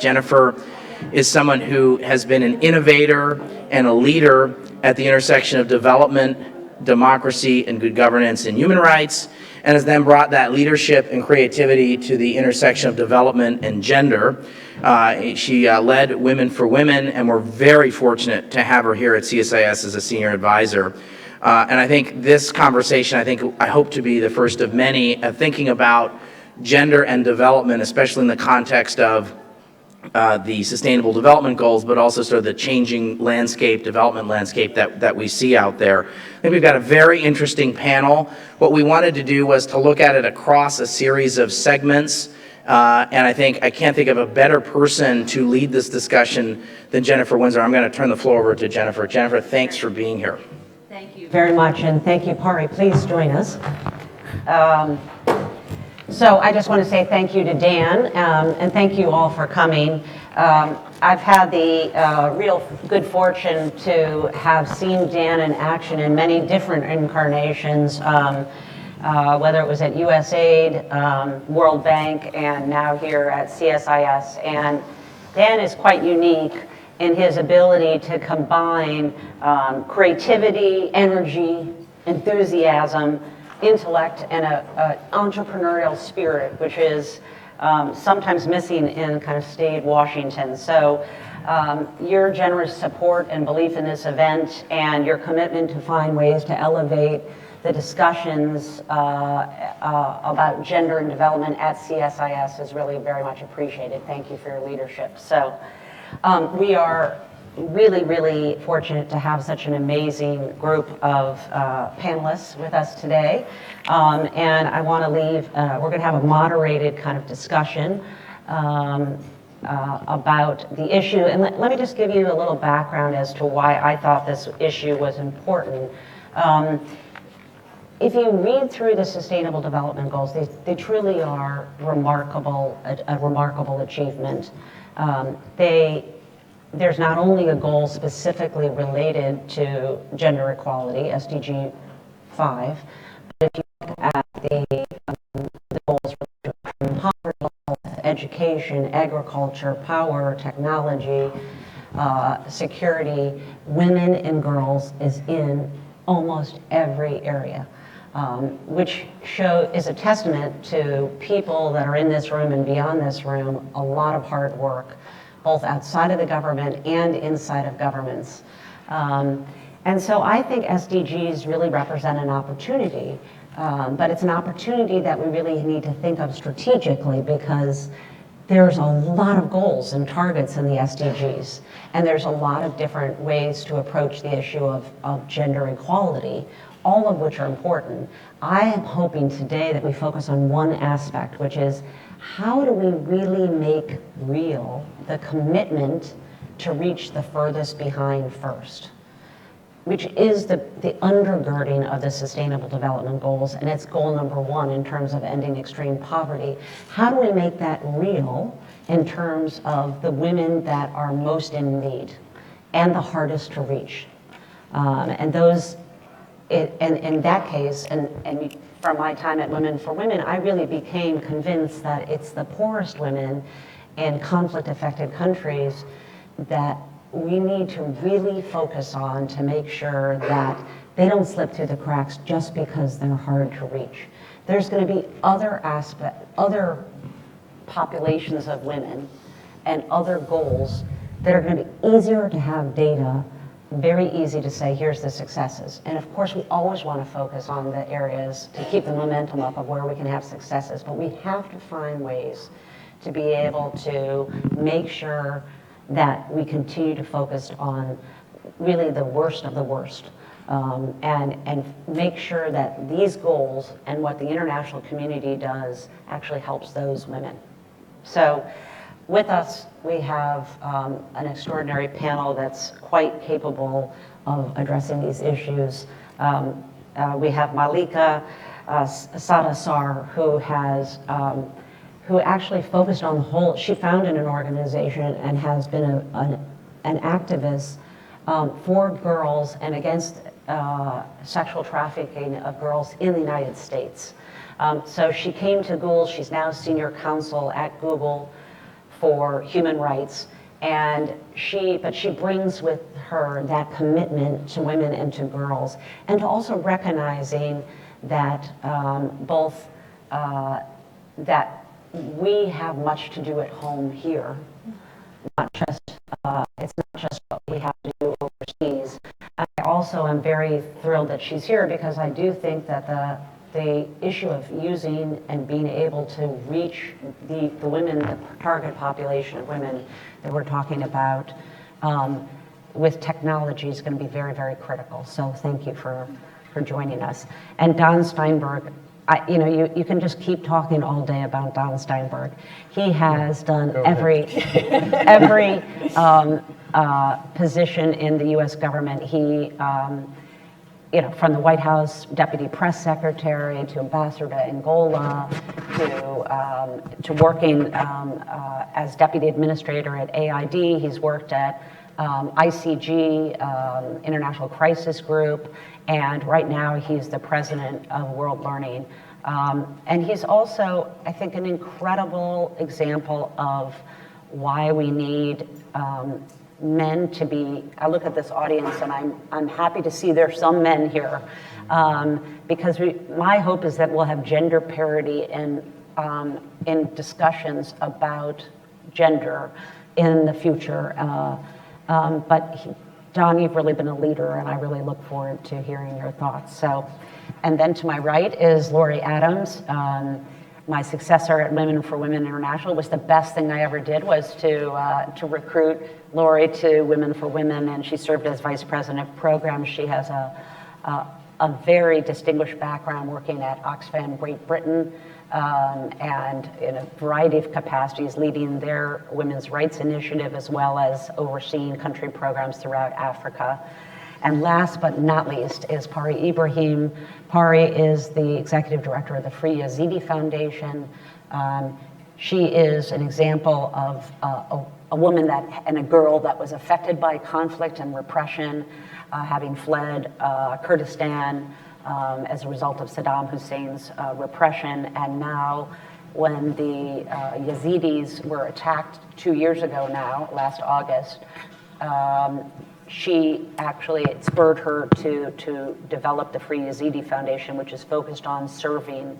Jennifer is someone who has been an innovator and a leader at the intersection of development, democracy, and good governance and human rights, and has then brought that leadership and creativity to the intersection of development and gender. She led Women for Women, and we're very fortunate to have her here at CSIS as a senior advisor. And I think this conversation, I hope to be the first of many, thinking about gender and development, especially in the context of the Sustainable Development Goals, but also sort of the changing landscape, development landscape that we see out there. I think we've got a very interesting panel. What we wanted to do was to look at it across a series of segments, and I can't think of a better person to lead this discussion than Jennifer Windsor. I'm going to turn the floor over to Jennifer. Jennifer, thanks for being here. Thank you very much, and thank you, Pari. Please join us. So I just want to say thank you to Dan, and thank you all for coming. I've had the real good fortune to have seen Dan in action in many different incarnations, whether it was at USAID, World Bank, and now here at CSIS. And Dan is quite unique in his ability to combine creativity, energy, enthusiasm, intellect, and an entrepreneurial spirit, which is sometimes missing in kind of staid Washington. So your generous support and belief in this event and your commitment to find ways to elevate the discussions about gender and development at CSIS is really very much appreciated. Thank you for your leadership. So we are really, really fortunate to have such an amazing group of panelists with us today. And I want to leave, we're going to have a moderated kind of discussion about the issue. And let me just give you a little background as to why I thought this issue was important. If you read through the Sustainable Development Goals, they truly are remarkable, a remarkable achievement. There's not only a goal specifically related to gender equality, SDG 5, but if you look at the goals related to poverty, health, education, agriculture, power, technology, security, women and girls is in almost every area, which is a testament to people that are in this room and beyond this room, a lot of hard work, both outside of the government and inside of governments. And so I think SDGs really represent an opportunity, but it's an opportunity that we really need to think of strategically, because there's a lot of goals and targets in the SDGs, and there's a lot of different ways to approach the issue of gender equality, all of which are important. I am hoping today that we focus on one aspect, which is how do we really make real the commitment to reach the furthest behind first, which is the undergirding of the Sustainable Development Goals, and it's goal number 1 in terms of ending extreme poverty. How do we make that real in terms of the women that are most in need and the hardest to reach? And those, in that case, and from my time at Women for Women, I really became convinced that it's the poorest women in conflict-affected countries that we need to really focus on to make sure that they don't slip through the cracks just because they're hard to reach. There's going to be other other populations of women and other goals that are going to be easier to have data, very easy to say, here's the successes. And of course, we always want to focus on the areas to keep the momentum up of where we can have successes, but we have to find ways to be able to make sure that we continue to focus on really the worst of the worst, and make sure that these goals and what the international community does actually helps those women. So with us, we have an extraordinary panel that's quite capable of addressing these issues. We have Malika Sadasar, who actually focused on the whole, she founded an organization and has been an activist for girls and against sexual trafficking of girls in the United States. So she came to Google, she's now senior counsel at Google, for human rights. And but she brings with her that commitment to women and to girls, and to also recognizing that that we have much to do at home here, not just, it's not just what we have to do overseas. I also am very thrilled that she's here, because I do think that the issue of using and being able to reach the women, the target population of women that we're talking about with technology is going to be very, very critical. So thank you for joining us. And Don Steinberg, you can just keep talking all day about Don Steinberg. He has done every position in the U.S. government. He, from the White House Deputy Press Secretary to Ambassador to Angola to working as Deputy Administrator at AID. He's worked at ICG, International Crisis Group, and right now he's the President of World Learning. And he's also, I think, an incredible example of why we need men to be, I look at this audience and I'm happy to see there's some men here, because my hope is that we'll have gender parity in discussions about gender in the future. But Don, you've really been a leader, and I really look forward to hearing your thoughts. So, and then to my right is Lori Adams. My successor at Women for Women International. Was the best thing I ever did was to recruit Lori to Women for Women, and she served as Vice President of Programs. She has a very distinguished background working at Oxfam Great Britain, and in a variety of capacities leading their women's rights initiative, as well as overseeing country programs throughout Africa. And last but not least is Pari Ibrahim. Pari is the executive director of the Free Yazidi Foundation. She is an example of a woman and a girl that was affected by conflict and repression, having fled Kurdistan as a result of Saddam Hussein's repression. And now, when the Yazidis were attacked 2 years ago now, last August, she actually, it spurred her to develop the Free Yazidi Foundation, which is focused on serving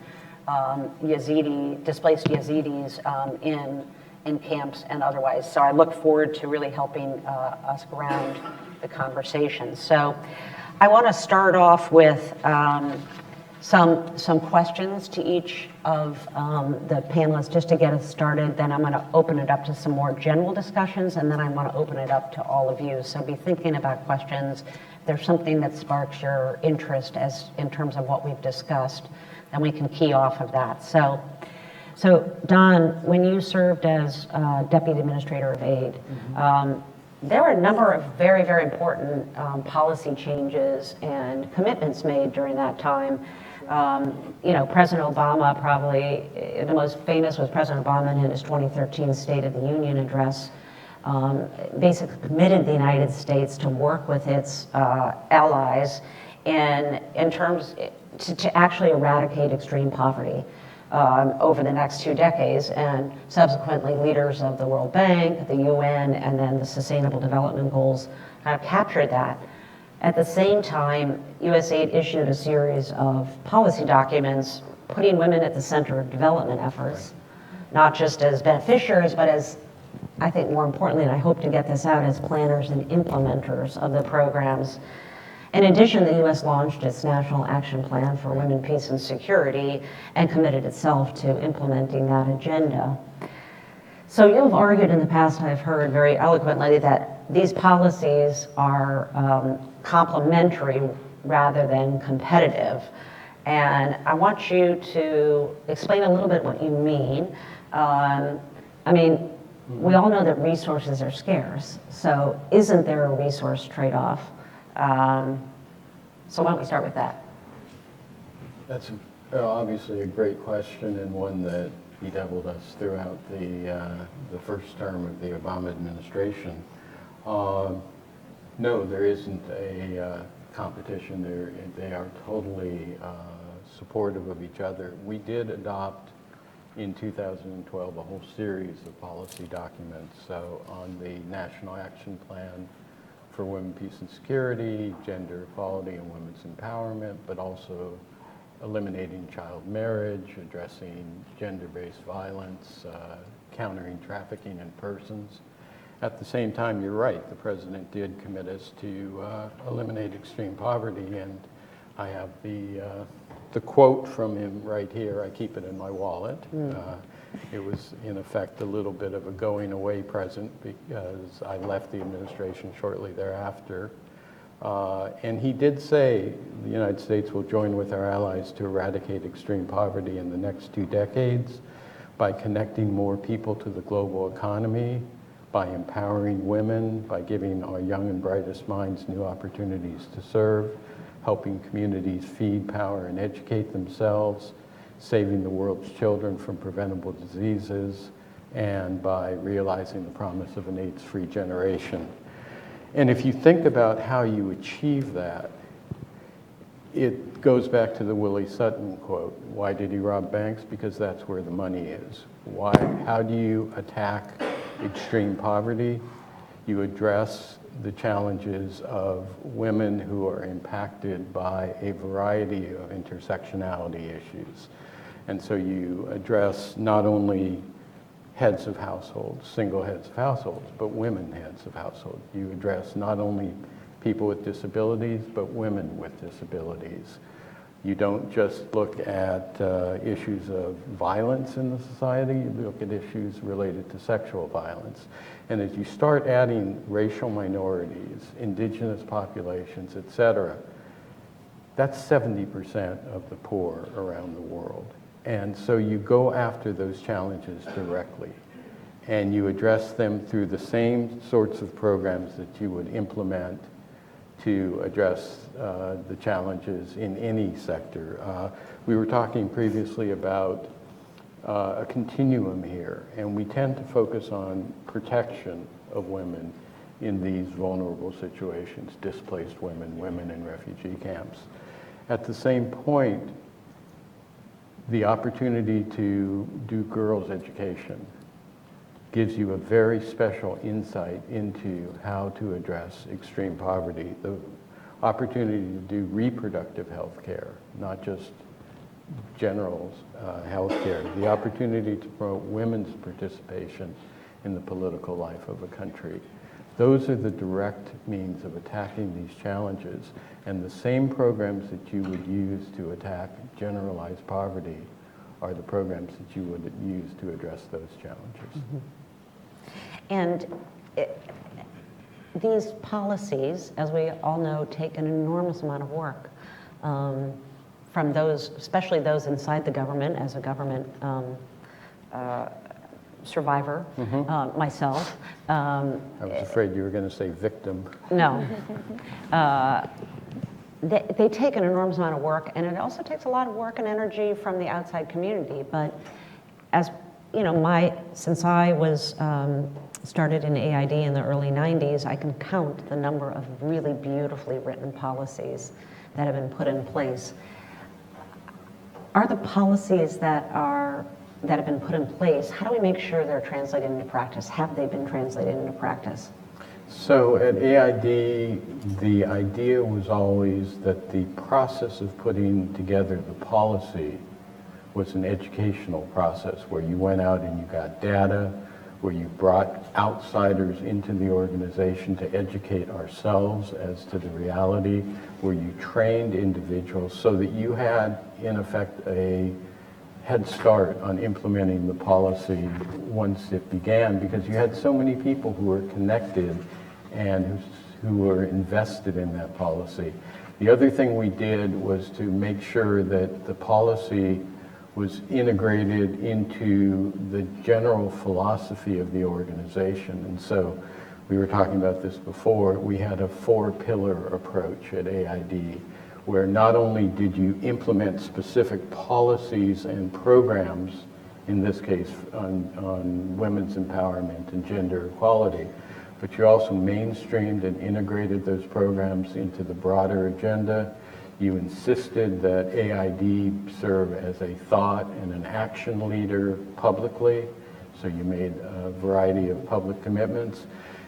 displaced Yazidis in camps and otherwise. So I look forward to really helping us ground the conversation. So I want to start off with some questions to each of the panelists just to get us started. Then I'm going to open it up to some more general discussions, and then I want to open it up to all of you. So be thinking about questions. If there's something that sparks your interest in terms of what we've discussed, then we can key off of that. So Don, when you served as Deputy Administrator of Aid, there were a number of very, very important policy changes and commitments made during that time. President Obama, probably the most famous was President Obama in his 2013 State of the Union address, basically committed the United States to work with its allies in terms to actually eradicate extreme poverty over the next 2 decades, and subsequently leaders of the World Bank, the UN, and then the Sustainable Development Goals kind of captured that. At the same time, USAID issued a series of policy documents putting women at the center of development efforts, not just as beneficiaries, but as, I think more importantly, and I hope to get this out, as planners and implementers of the programs. In addition, the U.S. launched its National Action Plan for Women, Peace, and Security and committed itself to implementing that agenda. So you've argued in the past, I've heard very eloquently, that these policies are complementary rather than competitive. And I want you to explain a little bit what you mean. We all know that resources are scarce, so isn't there a resource trade-off? So why don't we start with that? That's obviously a great question, and one that bedeviled us throughout the first term of the Obama administration. No, there isn't a competition there. They are totally supportive of each other. We did adopt in 2012 a whole series of policy documents. So on the National Action Plan for Women, Peace and Security, gender equality and women's empowerment, but also eliminating child marriage, addressing gender-based violence, countering trafficking in persons. At the same time, you're right, the president did commit us to eliminate extreme poverty, and I have the quote from him right here. I keep it in my wallet. It was, in effect, a little bit of a going away present because I left the administration shortly thereafter. And he did say the United States will join with our allies to eradicate extreme poverty in the next 2 decades by connecting more people to the global economy, by empowering women, by giving our young and brightest minds new opportunities to serve, helping communities feed, power, and educate themselves, saving the world's children from preventable diseases, and by realizing the promise of an AIDS-free generation. And if you think about how you achieve that, it goes back to the Willie Sutton quote. Why did he rob banks? Because that's where the money is. Why? How do you attack extreme poverty? You address the challenges of women who are impacted by a variety of intersectionality issues. And so you address not only heads of households, single heads of households, but women heads of households. You address not only people with disabilities, but women with disabilities. You don't just look at issues of violence in the society, you look at issues related to sexual violence. And as you start adding racial minorities, indigenous populations, et cetera, that's 70% of the poor around the world. And so you go after those challenges directly, and you address them through the same sorts of programs that you would implement to address the challenges in any sector. We were talking previously about a continuum here, and we tend to focus on protection of women in these vulnerable situations, displaced women, women in refugee camps. At the same point, the opportunity to do girls' education gives you a very special insight into how to address extreme poverty. The opportunity to do reproductive health care, not just general health care. The opportunity to promote women's participation in the political life of a country. Those are the direct means of attacking these challenges. And the same programs that you would use to attack generalized poverty are the programs that you would use to address those challenges. Mm-hmm. And these policies, as we all know, take an enormous amount of work from those, especially those inside the government, as a government survivor, myself. I was afraid you were going to say victim. No. They take an enormous amount of work, and it also takes a lot of work and energy from the outside community. But as you know, since I was started in AID in the early 90s, I can count the number of really beautifully written policies that have been put in place. Are the policies that have been put in place, how do we make sure they're translated into practice? Have they been translated into practice? So at AID, the idea was always that the process of putting together the policy was an educational process where you went out and you got data, where you brought outsiders into the organization to educate ourselves as to the reality, where you trained individuals so that you had, in effect, a head start on implementing the policy once it began, because you had so many people who were connected and who were invested in that policy. The other thing we did was to make sure that the policy was integrated into the general philosophy of the organization. And so we were talking about this before. We had a 4-pillar approach at AID, where not only did you implement specific policies and programs, in this case on women's empowerment and gender equality, but you also mainstreamed and integrated those programs into the broader agenda. You insisted that AID serve as a thought and an action leader publicly, so you made a variety of public commitments.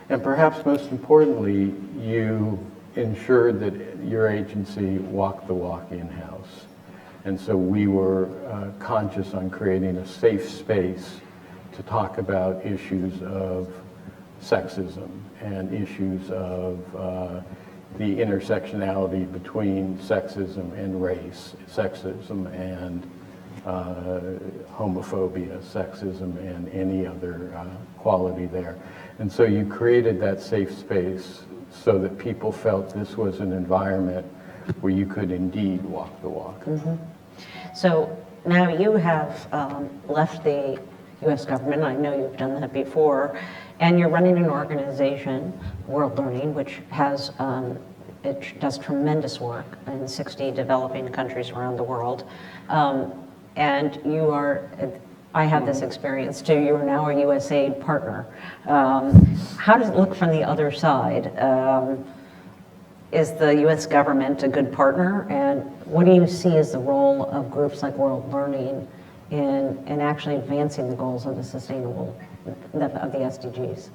And perhaps most importantly, you ensured that your agency walked the walk in-house. And so we were conscious on creating a safe space to talk about issues of sexism and issues of the intersectionality between sexism and race, sexism and homophobia, sexism and any other quality there. And so you created that safe space so that people felt this was an environment where you could indeed walk the walk. Mm-hmm. So now you have left the U.S. government. I know you've done that before, and you're running an organization, World Learning, which has it does tremendous work in 60 developing countries around the world. And you are, I have this experience too, you are now a USAID partner. How does it look from the other side? Is the U.S. government a good partner? And what do you see as the role of groups like World Learning in actually advancing the goals of the sustainable, of the SDGs?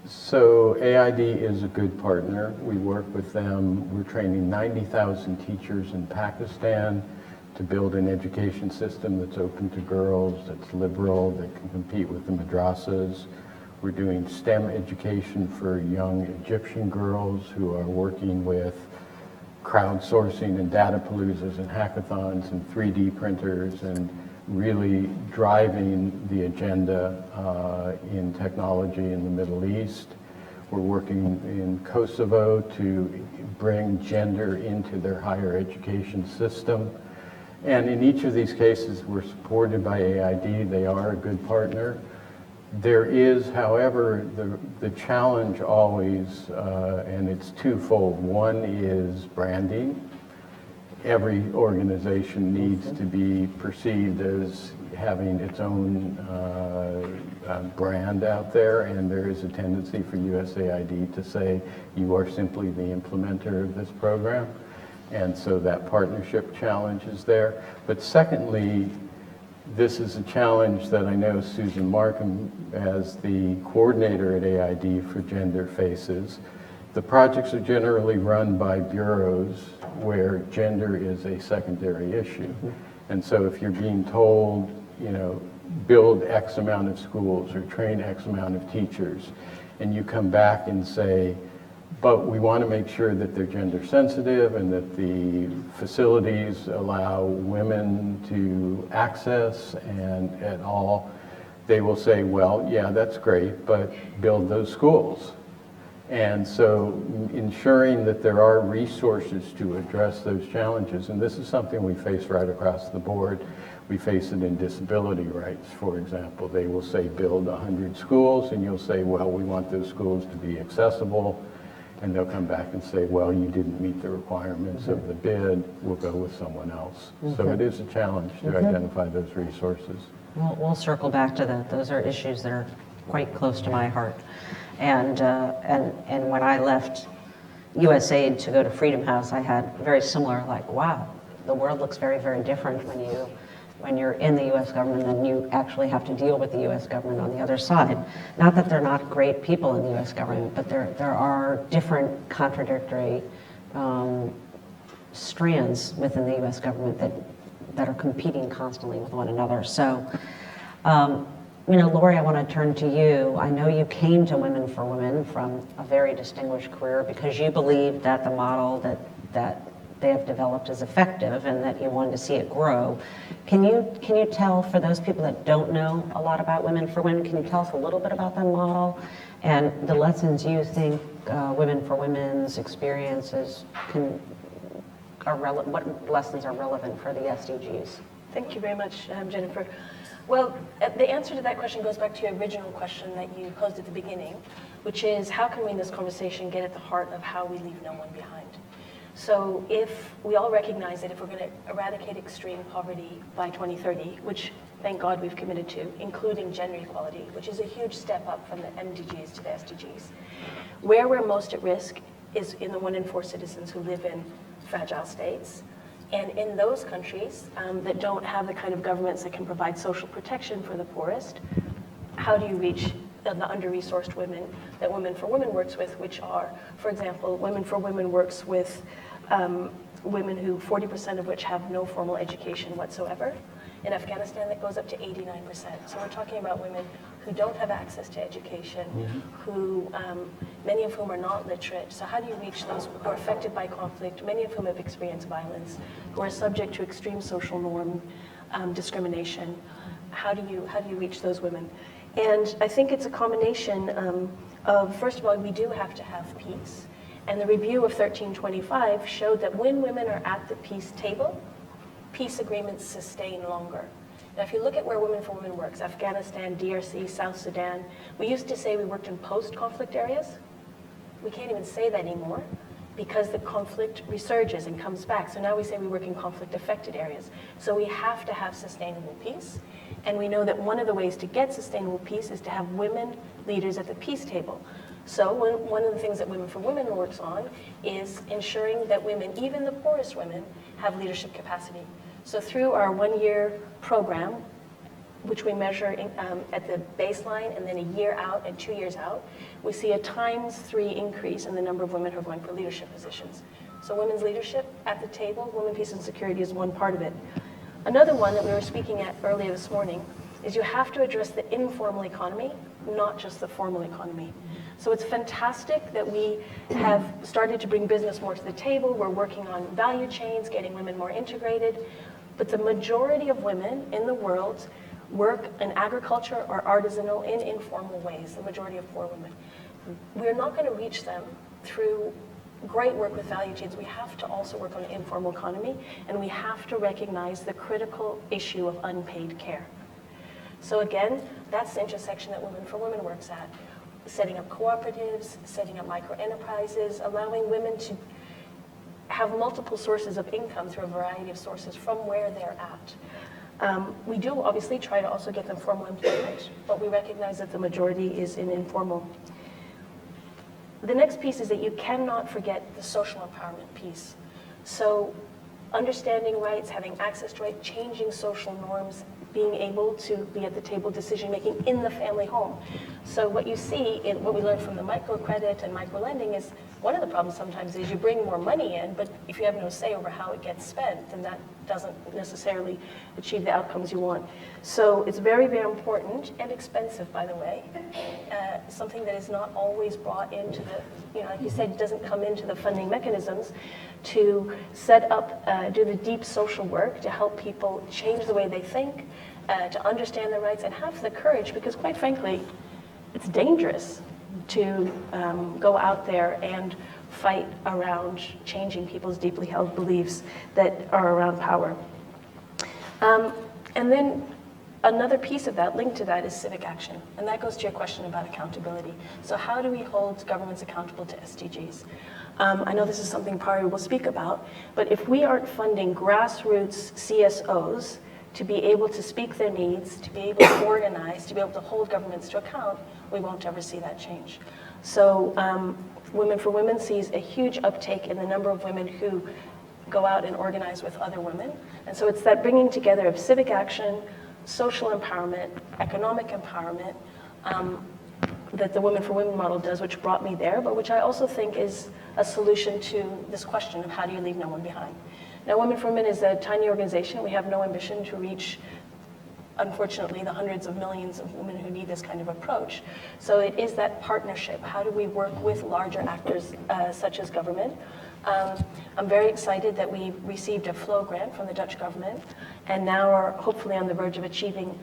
So AID is a good partner. We work with them. We're training 90,000 teachers in Pakistan to build an education system that's open to girls, that's liberal, that can compete with the madrasas. We're doing STEM education for young Egyptian girls who are working with crowdsourcing and data paloozas and hackathons and 3D printers and really driving the agenda in technology in the Middle East. We're working in Kosovo to bring gender into their higher education system. And in each of these cases, we're supported by AID. They are a good partner. There is, however, the challenge always, and it's twofold. One is branding. Every organization needs to be perceived as having its own brand out there, and there is a tendency for USAID to say, you are simply the implementer of this program. And so that partnership challenge is there. But secondly, this is a challenge that I know Susan Markham, as the coordinator at AID for gender, faces. The projects are generally run by bureaus where gender is a secondary issue. And so if you're being told, you know, build X amount of schools or train X amount of teachers, and you come back and say, but we want to make sure that they're gender sensitive and that the facilities allow women to access and at all, they will say, well, yeah, that's great, but build those schools. And so ensuring that there are resources to address those challenges, and this is something we face right across the board. We face it in disability rights, for example. They will say build 100 schools, and you'll say, well, we want those schools to be accessible. And they'll come back and say, well, you didn't meet the requirements of the bid, we'll go with someone else. So it is a challenge to identify those resources. We'll circle back to that. Those are issues that are quite close to my heart. And when I left USAID to go to Freedom House, I had very similar, like, wow, the world looks very, very different when you're in the U.S. government and you actually have to deal with the U.S. government on the other side. Not that they're not great people in the U.S. government, but there are different contradictory strands within the U.S. government that are competing constantly with one another. So, you know, Lori, I want to turn to you. I know you came to Women for Women from a very distinguished career because you believe that the model that they have developed is effective and that you wanted to see it grow. Can you tell, for those people that don't know a lot about Women for Women, can you tell us a little bit about that model and the lessons you think Women for Women's experiences what lessons are relevant for the SDGs? Thank you very much, Jennifer. Well, the answer to that question goes back to your original question that you posed at the beginning, which is how can we in this conversation get at the heart of how we leave no one behind? So if we all recognize that if we're going to eradicate extreme poverty by 2030, which thank God we've committed to, including gender equality, which is a huge step up from the MDGs to the SDGs, where we're most at risk is in the 1 in 4 citizens who live in fragile states. And in those countries that don't have the kind of governments that can provide social protection for the poorest, how do you reach the under-resourced women that Women for Women works with, which are, for example, Women for Women works with women who 40% of which have no formal education whatsoever. In Afghanistan, that goes up to 89%. So we're talking about women who don't have access to education, who many of whom are not literate. So how do you reach those who are affected by conflict, many of whom have experienced violence, who are subject to extreme social norm discrimination? How do you reach those women? And I think it's a combination of, first of all, we do have to have peace. And the review of 1325 showed that when women are at the peace table, peace agreements sustain longer. Now, if you look at where Women for Women works, Afghanistan, DRC, South Sudan, we used to say we worked in post-conflict areas. We can't even say that anymore because the conflict resurges and comes back. So now we say we work in conflict-affected areas. So we have to have sustainable peace. And we know that one of the ways to get sustainable peace is to have women leaders at the peace table. So one of the things that Women for Women works on is ensuring that women, even the poorest women, have leadership capacity. So through our one-year program, which we measure at the baseline and then a year out and 2 years out, we see a ×3 increase in the number of women who are going for leadership positions. So women's leadership at the table, women, peace, and security is one part of it. Another one that we were speaking at earlier this morning is you have to address the informal economy, not just the formal economy. So it's fantastic that we have started to bring business more to the table. We're working on value chains, getting women more integrated. But the majority of women in the world work in agriculture or artisanal in informal ways, the majority of poor women. We're not going to reach them through great work with value chains. We have to also work on the informal economy, and we have to recognize the critical issue of unpaid care. So again, that's the intersection that Women for Women works at. Setting up cooperatives, setting up micro-enterprises, allowing women to have multiple sources of income through a variety of sources from where they're at. We do obviously try to also get them formal employment, but we recognize that the majority is in informal. The next piece is that you cannot forget the social empowerment piece. So understanding rights, having access to rights, changing social norms, being able to be at the table decision-making in the family home. So what you see in what we learned from the microcredit and microlending is one of the problems sometimes is you bring more money in, but if you have no say over how it gets spent, then that doesn't necessarily achieve the outcomes you want. So it's very, very important and expensive, by the way. Something that is not always brought into the, like you said, it doesn't come into the funding mechanisms to set up, do the deep social work to help people change the way they think, to understand their rights and have the courage, because quite frankly, it's dangerous to go out there and fight around changing people's deeply held beliefs that are around power. And then another piece of that, linked to that, is civic action. And that goes to your question about accountability. So how do we hold governments accountable to SDGs? I know this is something Pari will speak about, but if we aren't funding grassroots CSOs to be able to speak their needs, to be able to organize, to be able to hold governments to account, we won't ever see that change. So Women for Women sees a huge uptake in the number of women who go out and organize with other women. And so it's that bringing together of civic action, social empowerment, economic empowerment, that the Women for Women model does, which brought me there, but which I also think is a solution to this question of how do you leave no one behind. Now, Women for Women is a tiny organization. We have no ambition to reach, unfortunately, the hundreds of millions of women who need this kind of approach. So it is that partnership. How do we work with larger actors such as government? I'm very excited that we received a FLOW grant from the Dutch government and now are hopefully on the verge of achieving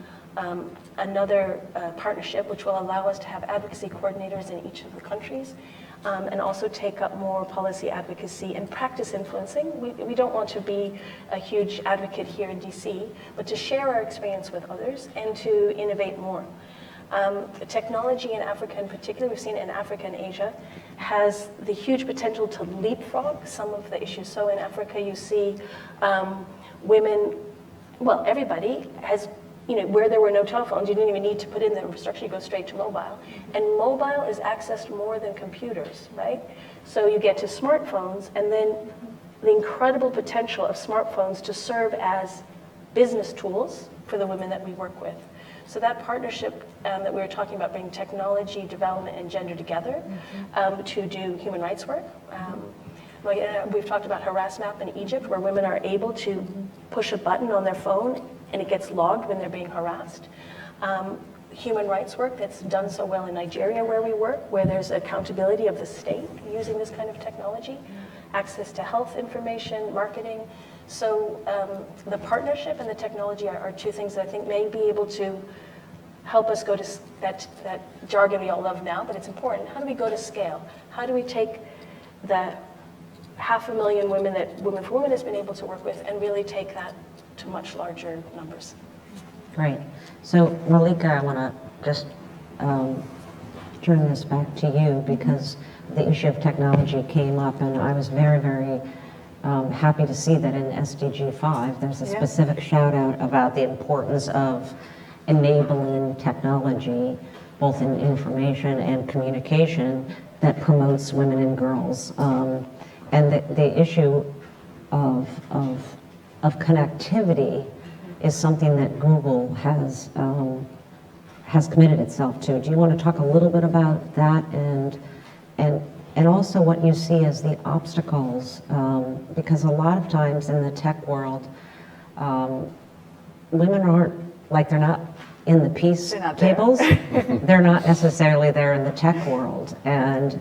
another partnership which will allow us to have advocacy coordinators in each of the countries and also take up more policy advocacy and practice influencing. We don't want to be a huge advocate here in DC, but to share our experience with others and to innovate more. Technology in Africa in particular, we've seen in Africa and Asia, has the huge potential to leapfrog some of the issues. So in Africa you see women, well, everybody has, where there were no telephones, you didn't even need to put in the infrastructure, you go straight to mobile. And mobile is accessed more than computers, right? So you get to smartphones, and then the incredible potential of smartphones to serve as business tools for the women that we work with. So that partnership that we were talking about, bringing technology, development, and gender together to do human rights work. We've talked about Harass Map in Egypt, where women are able to push a button on their phone and it gets logged when they're being harassed. Human rights work that's done so well in Nigeria where we work, where there's accountability of the state using this kind of technology, access to health information, marketing. So the partnership and the technology are two things that I think may be able to help us go to that jargon we all love now, but it's important. How do we go to scale? How do we take the 500,000 women that Women for Women has been able to work with and really take that to much larger numbers? Great. So Malika, I want to just turn this back to you because the issue of technology came up, and I was very, very happy to see that in SDG 5 there's a specific shout out about the importance of enabling technology, both in information and communication, that promotes women and girls. And the issue of connectivity is something that Google has committed itself to. Do you want to talk a little bit about that and also what you see as the obstacles? Because a lot of times in the tech world, women aren't, like they're not in the peace tables. They're not necessarily there in the tech world. And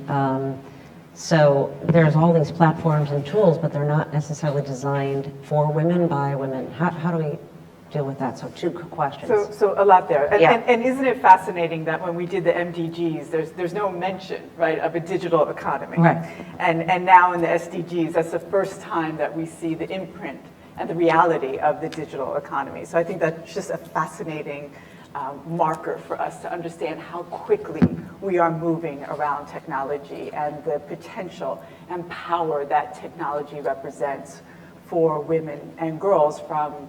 so there's all these platforms and tools, but they're not necessarily designed for women by women. How do we deal with that? So two questions. So a lot there. Yeah. And isn't it fascinating that when we did the MDGs, there's no mention, right, of a digital economy. Right. And now in the SDGs, that's the first time that we see the imprint and the reality of the digital economy. So I think that's just a fascinating marker for us to understand how quickly we are moving around technology and the potential and power that technology represents for women and girls from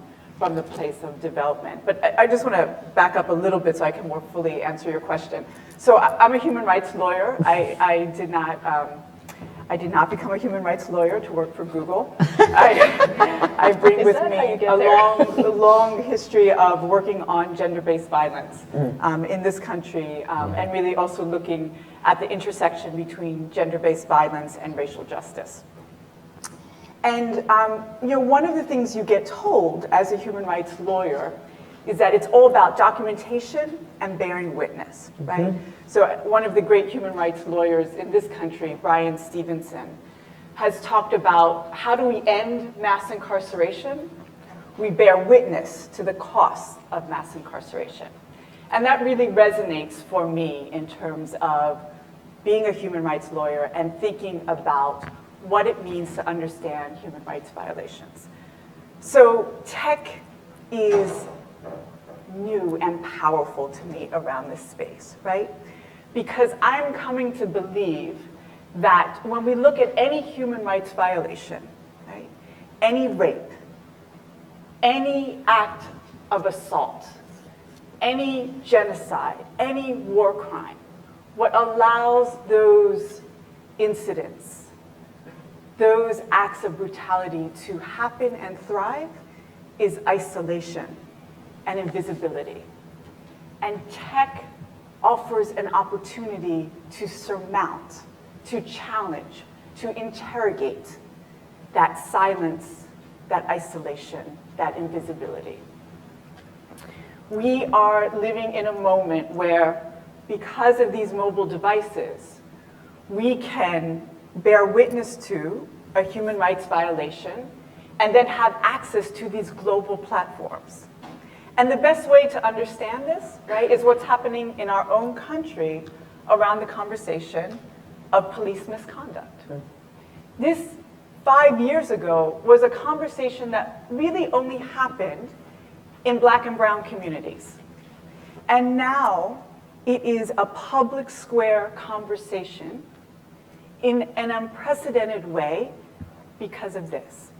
the place of development. But I just want to back up a little bit so I can more fully answer your question. So I'm a human rights lawyer. I did not become a human rights lawyer to work for Google. I bring with me a long history of working on gender-based violence in this country, and really also looking at the intersection between gender-based violence and racial justice. And one of the things you get told as a human rights lawyer is that it's all about documentation and bearing witness, right? So one of the great human rights lawyers in this country, Brian Stevenson, has talked about how do we end mass incarceration? We bear witness to the costs of mass incarceration. And that really resonates for me in terms of being a human rights lawyer and thinking about what it means to understand human rights violations. So tech is new and powerful to me around this space, right? Because I'm coming to believe that when we look at any human rights violation, right, any rape, any act of assault, any genocide, any war crime, what allows those incidents, those acts of brutality to happen and thrive is isolation and invisibility. And tech offers an opportunity to surmount, to challenge, to interrogate that silence, that isolation, that invisibility. We are living in a moment where, because of these mobile devices, we can bear witness to a human rights violation and then have access to these global platforms. And the best way to understand this, right, is what's happening in our own country around the conversation of police misconduct. This 5 years ago was a conversation that really only happened in Black and brown communities. And now it is a public square conversation in an unprecedented way because of this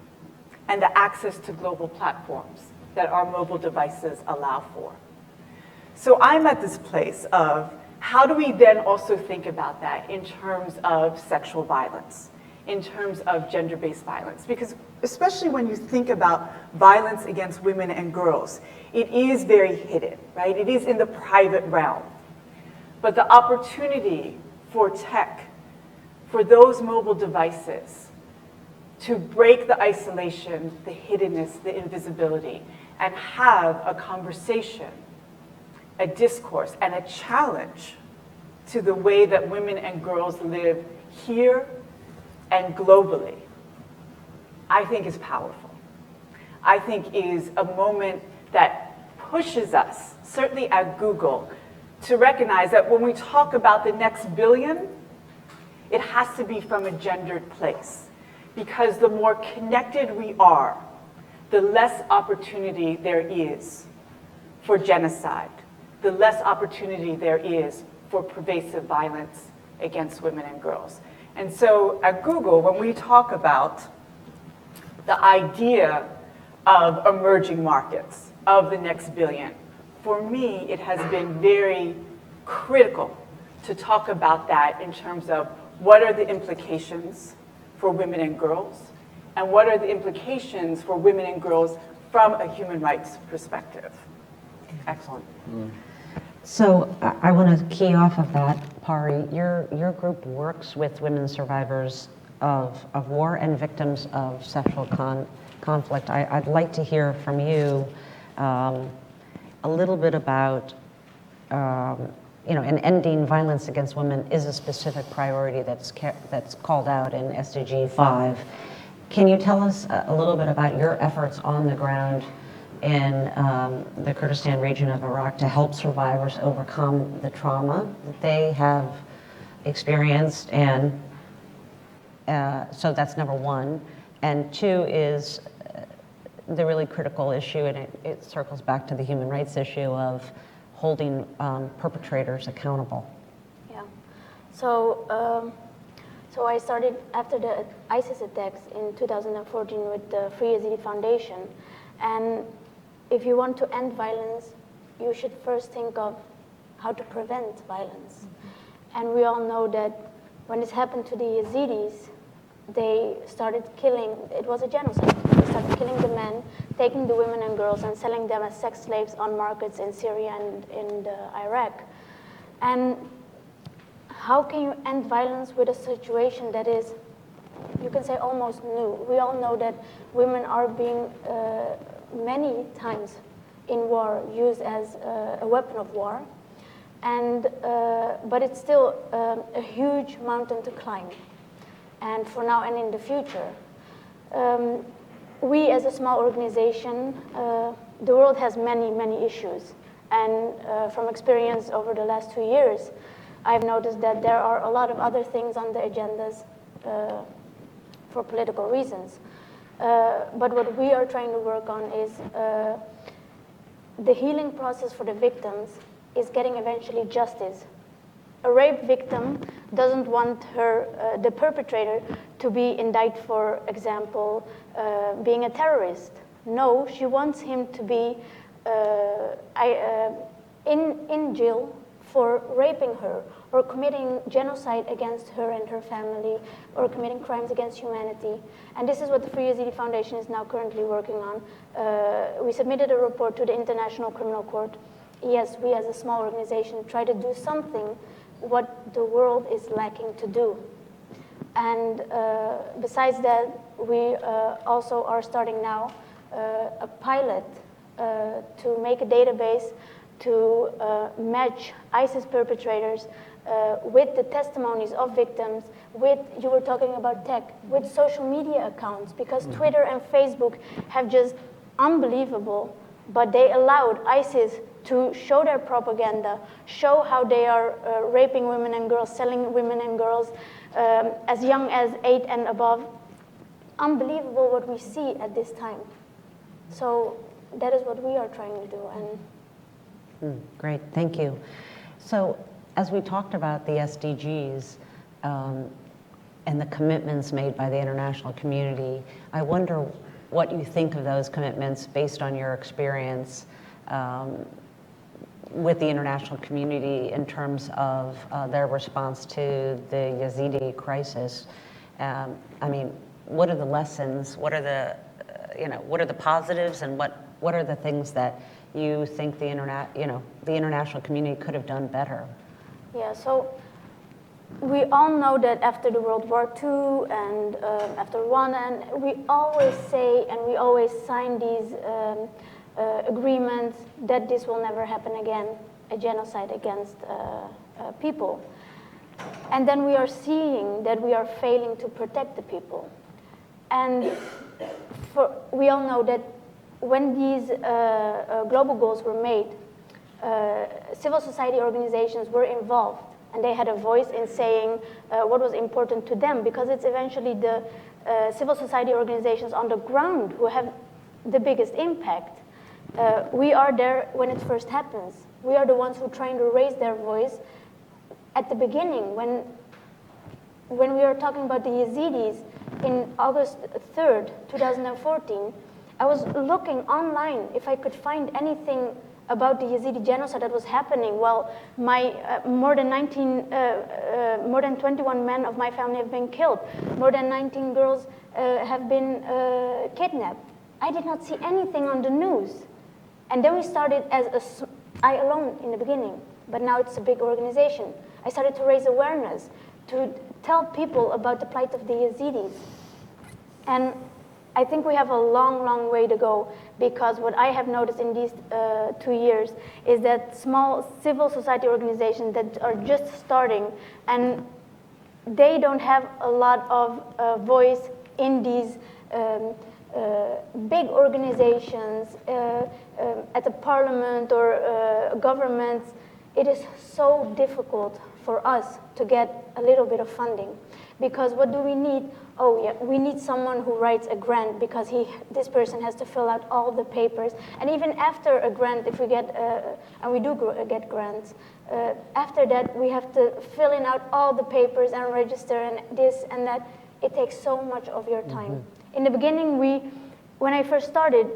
and the access to global platforms that our mobile devices allow for. So I'm at this place of how do we then also think about that in terms of sexual violence, in terms of gender-based violence. Because especially when you think about violence against women and girls, it is very hidden, right? It is in the private realm. But the opportunity for tech, for those mobile devices, to break the isolation, the hiddenness, the invisibility, and have a conversation, a discourse, and a challenge to the way that women and girls live here and globally, I think is powerful. I think is a moment that pushes us, certainly at Google, to recognize that when we talk about the next billion, it has to be from a gendered place. Because the more connected we are, the less opportunity there is for genocide, the less opportunity there is for pervasive violence against women and girls. And so at Google, when we talk about the idea of emerging markets, of the next billion, for me, it has been very critical to talk about that in terms of what are the implications for women and girls, and what are the implications for women and girls from a human rights perspective. Excellent. So I want to key off of that, Pari. Your group works with women survivors of war and victims of sexual conflict. I'd like to hear from you a little bit about, and ending violence against women is a specific priority that's called out in SDG 5. Can you tell us a little bit about your efforts on the ground in the Kurdistan region of Iraq to help survivors overcome the trauma that they have experienced? And so that's number one. And two is the really critical issue, and it circles back to the human rights issue of holding perpetrators accountable. Yeah. So I started after the ISIS attacks in 2014 with the Free Yazidi Foundation. And if you want to end violence, you should first think of how to prevent violence. And we all know that when this happened to the Yazidis, they started killing, it was a genocide. They started killing the men, taking the women and girls and selling them as sex slaves on markets in Syria and in Iraq. And how can you end violence with a situation that is, you can say, almost new? We all know that women are being many times in war used as a weapon of war, and but it's still a huge mountain to climb. And for now and in the future, we as a small organization, the world has many, many issues. And from experience over the last 2 years, I've noticed that there are a lot of other things on the agendas for political reasons. But what we are trying to work on is the healing process for the victims is getting eventually justice. A rape victim doesn't want the perpetrator to be indicted, for example, being a terrorist. No, she wants him to be in jail for raping her or committing genocide against her and her family or committing crimes against humanity. And this is what the Free Yazidi Foundation is now currently working on. We submitted a report to the International Criminal Court. Yes, we as a small organization try to do something what the world is lacking to do. And besides that, we also are starting now a pilot to make a database to match ISIS perpetrators with the testimonies of victims, with, you were talking about tech, with social media accounts, because Twitter and Facebook have just unbelievable, but they allowed ISIS to show their propaganda, show how they are raping women and girls, selling women and girls as young as 8 and above. Unbelievable what we see at this time. So that is what we are trying to do. And great, thank you. So as we talked about the SDGs and the commitments made by the international community, I wonder what you think of those commitments based on your experience with the international community in terms of their response to the Yazidi crisis. I mean, what are the lessons? What are the, what are the positives, and what are the things that you think the international community could have done better? Yeah, so we all know that after the World War II and after Rwanda, and we always say and we always sign these agreements that this will never happen again, a genocide against people. And then we are seeing that we are failing to protect the people. And we all know that when these global goals were made, civil society organizations were involved, and they had a voice in saying what was important to them, because it's eventually the civil society organizations on the ground who have the biggest impact. We are there when it first happens. We are the ones who are trying to raise their voice at the beginning. When we are talking about the Yazidis in August 3rd, 2014, I was looking online if I could find anything about the Yazidi genocide that was happening. Well, more than 21 men of my family have been killed. More than 19 girls have been kidnapped. I did not see anything on the news. And then we started I alone in the beginning, but now it's a big organization. I started to raise awareness, to tell people about the plight of the Yazidis. And I think we have a long, long way to go, because what I have noticed in these 2 years is that small civil society organizations that are just starting, and they don't have a lot of voice in these big organizations at the parliament or governments. It is so difficult for us to get a little bit of funding, because what do we need? Oh yeah, we need someone who writes a grant, because this person has to fill out all the papers. And even after a grant, if we get, and we do get grants, after that we have to fill in out all the papers and register and this and that. It takes so much of your time. Mm-hmm. In the beginning, when I first started,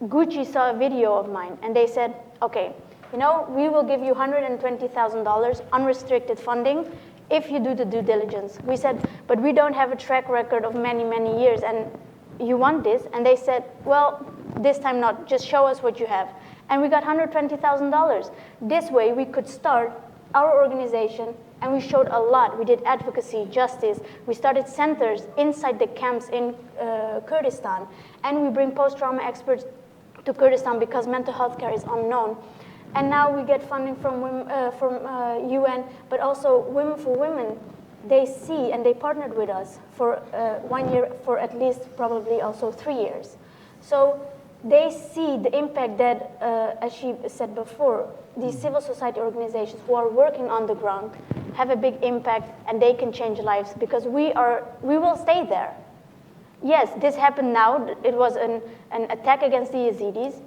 Gucci saw a video of mine and they said, okay, we will give you $120,000 unrestricted funding if you do the due diligence. We said, but we don't have a track record of many, many years, and you want this? And they said, well, this time not, just show us what you have. And we got $120,000. This way we could start our organization, and we showed a lot. We did advocacy, justice. We started centers inside the camps in Kurdistan, and we bring post-trauma experts to Kurdistan because mental health care is unknown. And now we get funding from UN, but also Women for Women. They see and they partnered with us for 1 year, for at least probably also 3 years. So they see the impact that, as she said before, these civil society organizations who are working on the ground have a big impact, and they can change lives, because we will stay there. Yes, this happened now. It was an attack against the Yazidis.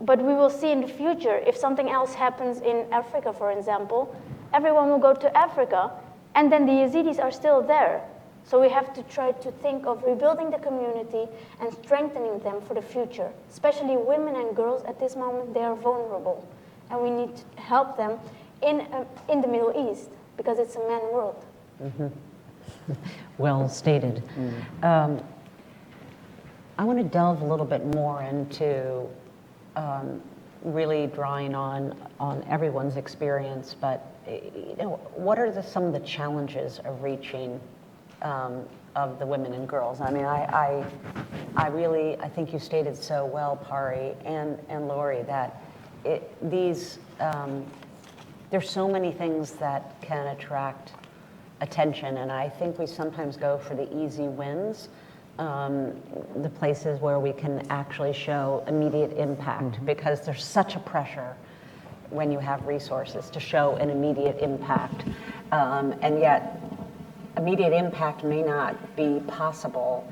But we will see in the future, if something else happens in Africa, for example, everyone will go to Africa, and then the Yazidis are still there. So we have to try to think of rebuilding the community and strengthening them for the future. Especially women and girls at this moment, they are vulnerable. And we need to help them in the Middle East, because it's a man world. Mm-hmm. Well stated. Mm. I want to delve a little bit more into really drawing on everyone's experience, but what are some of the challenges of reaching of the women and girls? I mean, I think you stated so well, Pari and Lori, that there's so many things that can attract attention, and I think we sometimes go for the easy wins. The places where we can actually show immediate impact, mm-hmm. because there's such a pressure when you have resources to show an immediate impact. And yet, immediate impact may not be possible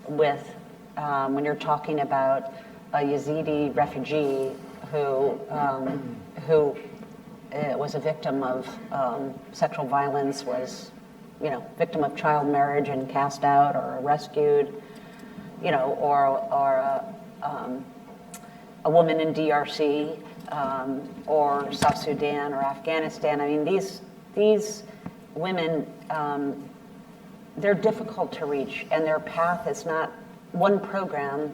with, when you're talking about a Yazidi refugee who was a victim of sexual violence, was victim of child marriage and cast out or rescued, or a woman in DRC, or South Sudan or Afghanistan. I mean, these women, they're difficult to reach, and their path is not, one program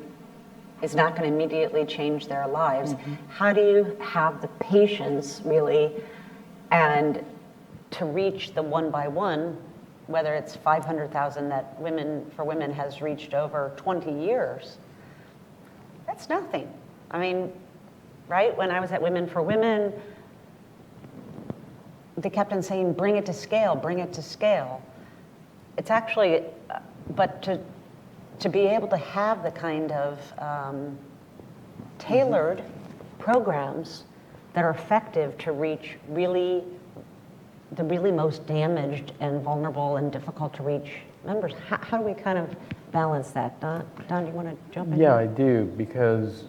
is not going to immediately change their lives. How do you have the patience, really, and to reach the one by one, whether it's 500,000 that Women for Women has reached over 20 years? That's nothing. I mean, right? When I was at Women for Women, they kept on saying, bring it to scale, bring it to scale. It's actually, but to be able to have the kind of tailored programs that are effective to reach really the really most damaged and vulnerable and difficult to reach members. How do we kind of balance that? Don, do you want to jump in? Yeah, I do, because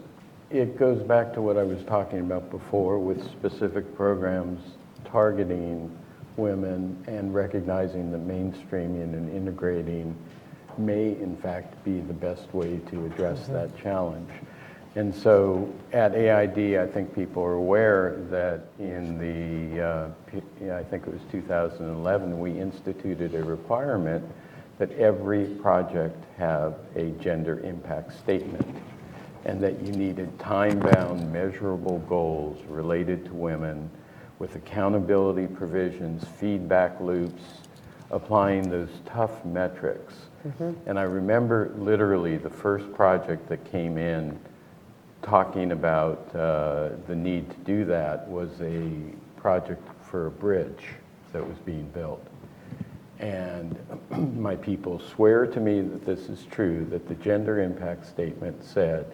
it goes back to what I was talking about before with specific programs targeting women and recognizing that mainstreaming and integrating may in fact be the best way to address that challenge. And so at AID, I think people are aware that in I think it was 2011, we instituted a requirement that every project have a gender impact statement, and that you needed time-bound, measurable goals related to women with accountability provisions, feedback loops, applying those tough metrics. And I remember literally the first project that came in talking about the need to do that was a project for a bridge that was being built. And my people swear to me that this is true, that the gender impact statement said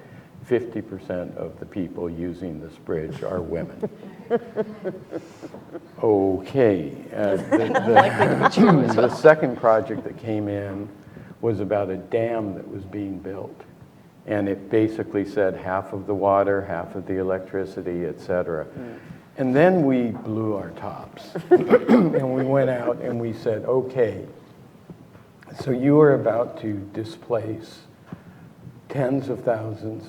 50% of the people using this bridge are women. Okay. The second project that came in was about a dam that was being built. And it basically said half of the water, half of the electricity, et cetera. And then we blew our tops. And we went out and we said, okay, so you are about to displace tens of thousands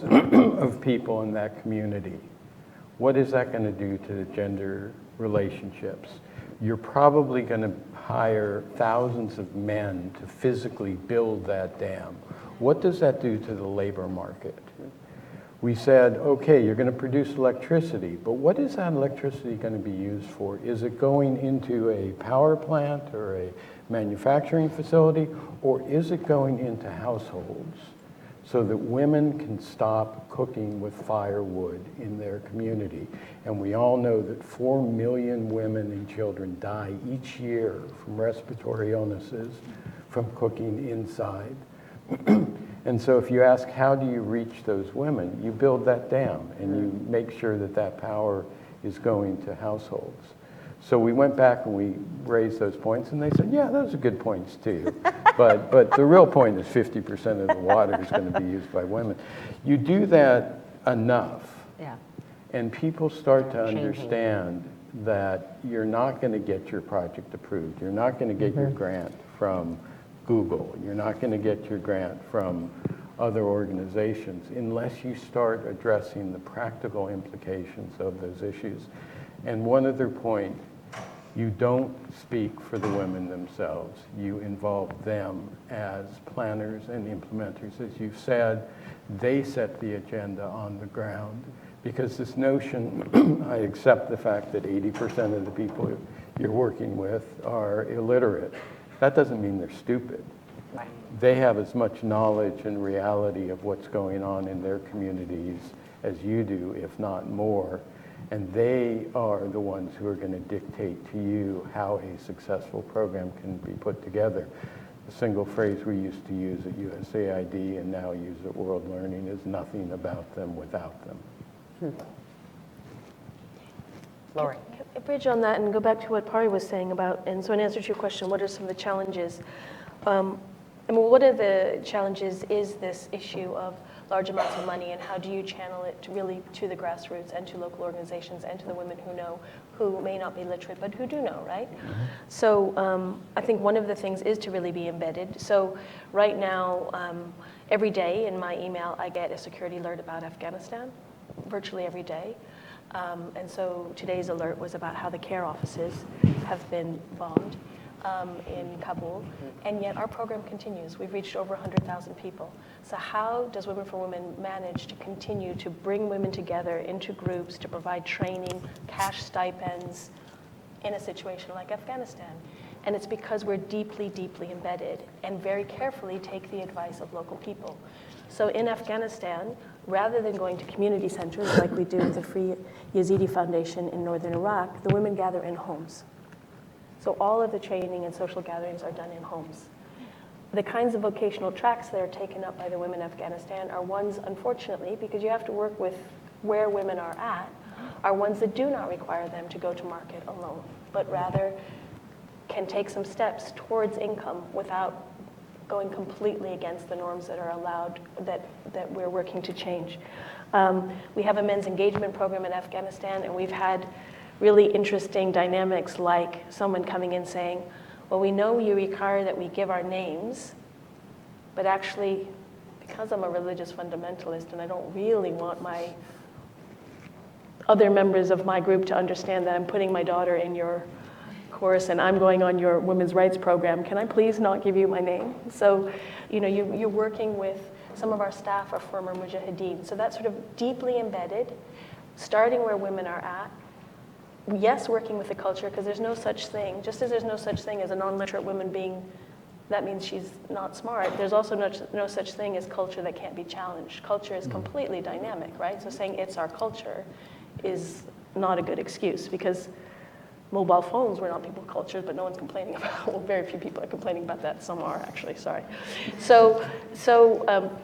of people in that community. What is that going to do to the gender relationships? You're probably going to hire thousands of men to physically build that dam. What does that do to the labor market? We said, okay, you're going to produce electricity, but what is that electricity going to be used for? Is it going into a power plant or a manufacturing facility, or is it going into households so that women can stop cooking with firewood in their community? And we all know that 4 million women and children die each year from respiratory illnesses from cooking inside. And so if you ask, how do you reach those women? You build that dam and you make sure that that power is going to households. So we went back and we raised those points, and they said, yeah, those are good points too. But the real point is 50% of the water is going to be used by women. You do that enough, and people start to understand that you're not going to get your project approved. You're not going to get your grant from Google. You're not going to get your grant from other organizations unless you start addressing the practical implications of those issues. And one other point, you don't speak for the women themselves. You involve them as planners and implementers. As you've said, they set the agenda on the ground, because this notion, I accept the fact that 80% of the people you're working with are illiterate. That doesn't mean they're stupid. Right. They have as much knowledge and reality of what's going on in their communities as you do, if not more. And they are the ones who are going to dictate to you how a successful program can be put together. The single phrase we used to use at USAID and now use at World Learning is nothing about them without them. Lori. Can I bridge on that and go back to what Pari was saying about, and so in answer to your question, what are some of the challenges? One of the challenges is this issue of large amounts of money, and how do you channel it to really to the grassroots and to local organizations and to the women who know, who may not be literate, but who do know, right? So I think one of the things is to really be embedded. So right now, every day in my email, I get a security alert about Afghanistan, virtually every day. And so today's alert was about how the care offices have been bombed. in Kabul, and yet our program continues. We've reached over 100,000 people. So how does Women for Women manage to continue to bring women together into groups, to provide training, cash stipends in a situation like Afghanistan? And it's because we're deeply, deeply embedded and very carefully take the advice of local people. So in Afghanistan, rather than going to community centers like we do with the Free Yazidi Foundation in northern Iraq, the women gather in homes. So all of the training and social gatherings are done in homes. The kinds of vocational tracks that are taken up by the women in Afghanistan are ones, unfortunately, because you have to work with where women are at, are ones that do not require them to go to market alone, but rather can take some steps towards income without going completely against the norms that are allowed, that we're working to change. We have a men's engagement program in Afghanistan, and we've had really interesting dynamics, like someone coming in saying, well, we know you require that we give our names, but actually, because I'm a religious fundamentalist and I don't really want my other members of my group to understand that I'm putting my daughter in your course and I'm going on your women's rights program, can I please not give you my name? So, you're working with, some of our staff are former mujahideen. So that's sort of deeply embedded, starting where women are at. Yes, working with the culture, because there's no such thing, just as there's no such thing as a non-literate woman being, that means she's not smart. There's also no such thing as culture that can't be challenged. Culture is completely dynamic, right? So saying it's our culture is not a good excuse, because mobile phones were not people's cultures, but no one's complaining about, well, very few people are complaining about that. Some are, actually, sorry. So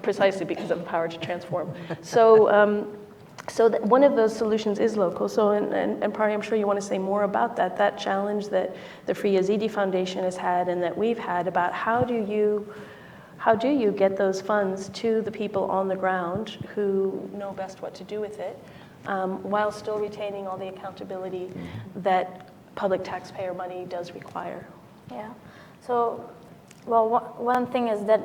precisely because of the power to transform. So that one of those solutions is local. So, and Pari, I'm sure you want to say more about that challenge that the Free Yazidi Foundation has had and that we've had about how do you get those funds to the people on the ground who know best what to do with it, while still retaining all the accountability that public taxpayer money does require. Yeah. So, well, one thing is that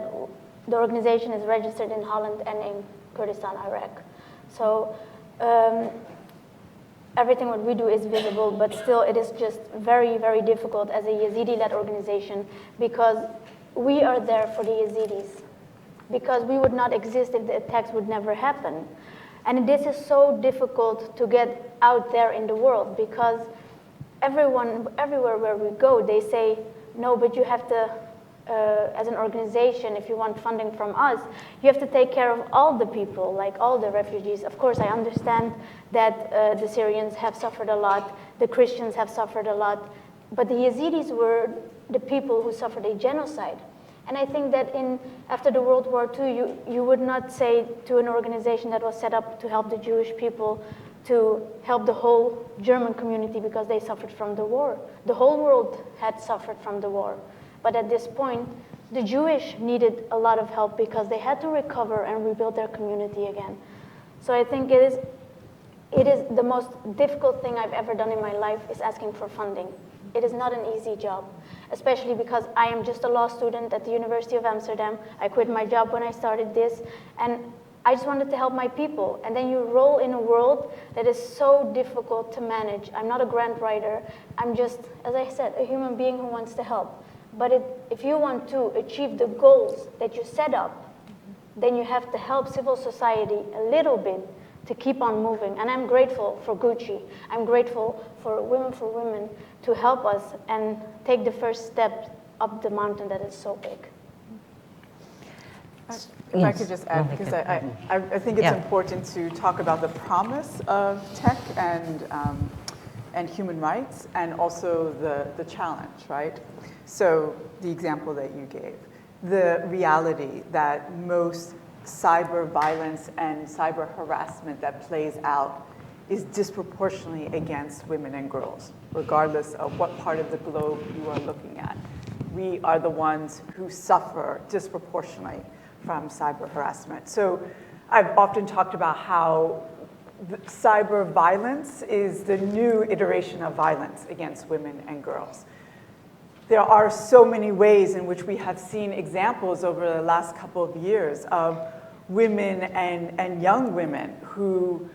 the organization is registered in Holland and in Kurdistan, Iraq. So everything what we do is visible, but still it is just very, very difficult as a Yazidi-led organization, because we are there for the Yazidis, because we would not exist if the attacks would never happen. And this is so difficult to get out there in the world, because everywhere where we go, they say, no, but you have to, as an organization, if you want funding from us, you have to take care of all the people, like all the refugees. Of course, I understand that the Syrians have suffered a lot, the Christians have suffered a lot, but the Yazidis were the people who suffered a genocide. And I think that after the World War II, you would not say to an organization that was set up to help the Jewish people to help the whole German community because they suffered from the war. The whole world had suffered from the war. But at this point, the Jewish needed a lot of help because they had to recover and rebuild their community again. So I think it is the most difficult thing I've ever done in my life is asking for funding. It is not an easy job, especially because I am just a law student at the University of Amsterdam. I quit my job when I started this, and I just wanted to help my people. And then you roll in a world that is so difficult to manage. I'm not a grant writer. I'm just, as I said, a human being who wants to help. But if you want to achieve the goals that you set up, then you have to help civil society a little bit to keep on moving. And I'm grateful for Gucci. I'm grateful for Women for Women to help us and take the first step up the mountain that is so big. If I could just add, because I think it's important to talk about the promise of tech and human rights, and also the challenge, right? So the example that you gave, the reality that most cyber violence and cyber harassment that plays out is disproportionately against women and girls, regardless of what part of the globe you are looking at. We are the ones who suffer disproportionately from cyber harassment. So I've often talked about how cyber violence is the new iteration of violence against women and girls. There are so many ways in which we have seen examples over the last couple of years of women and young women who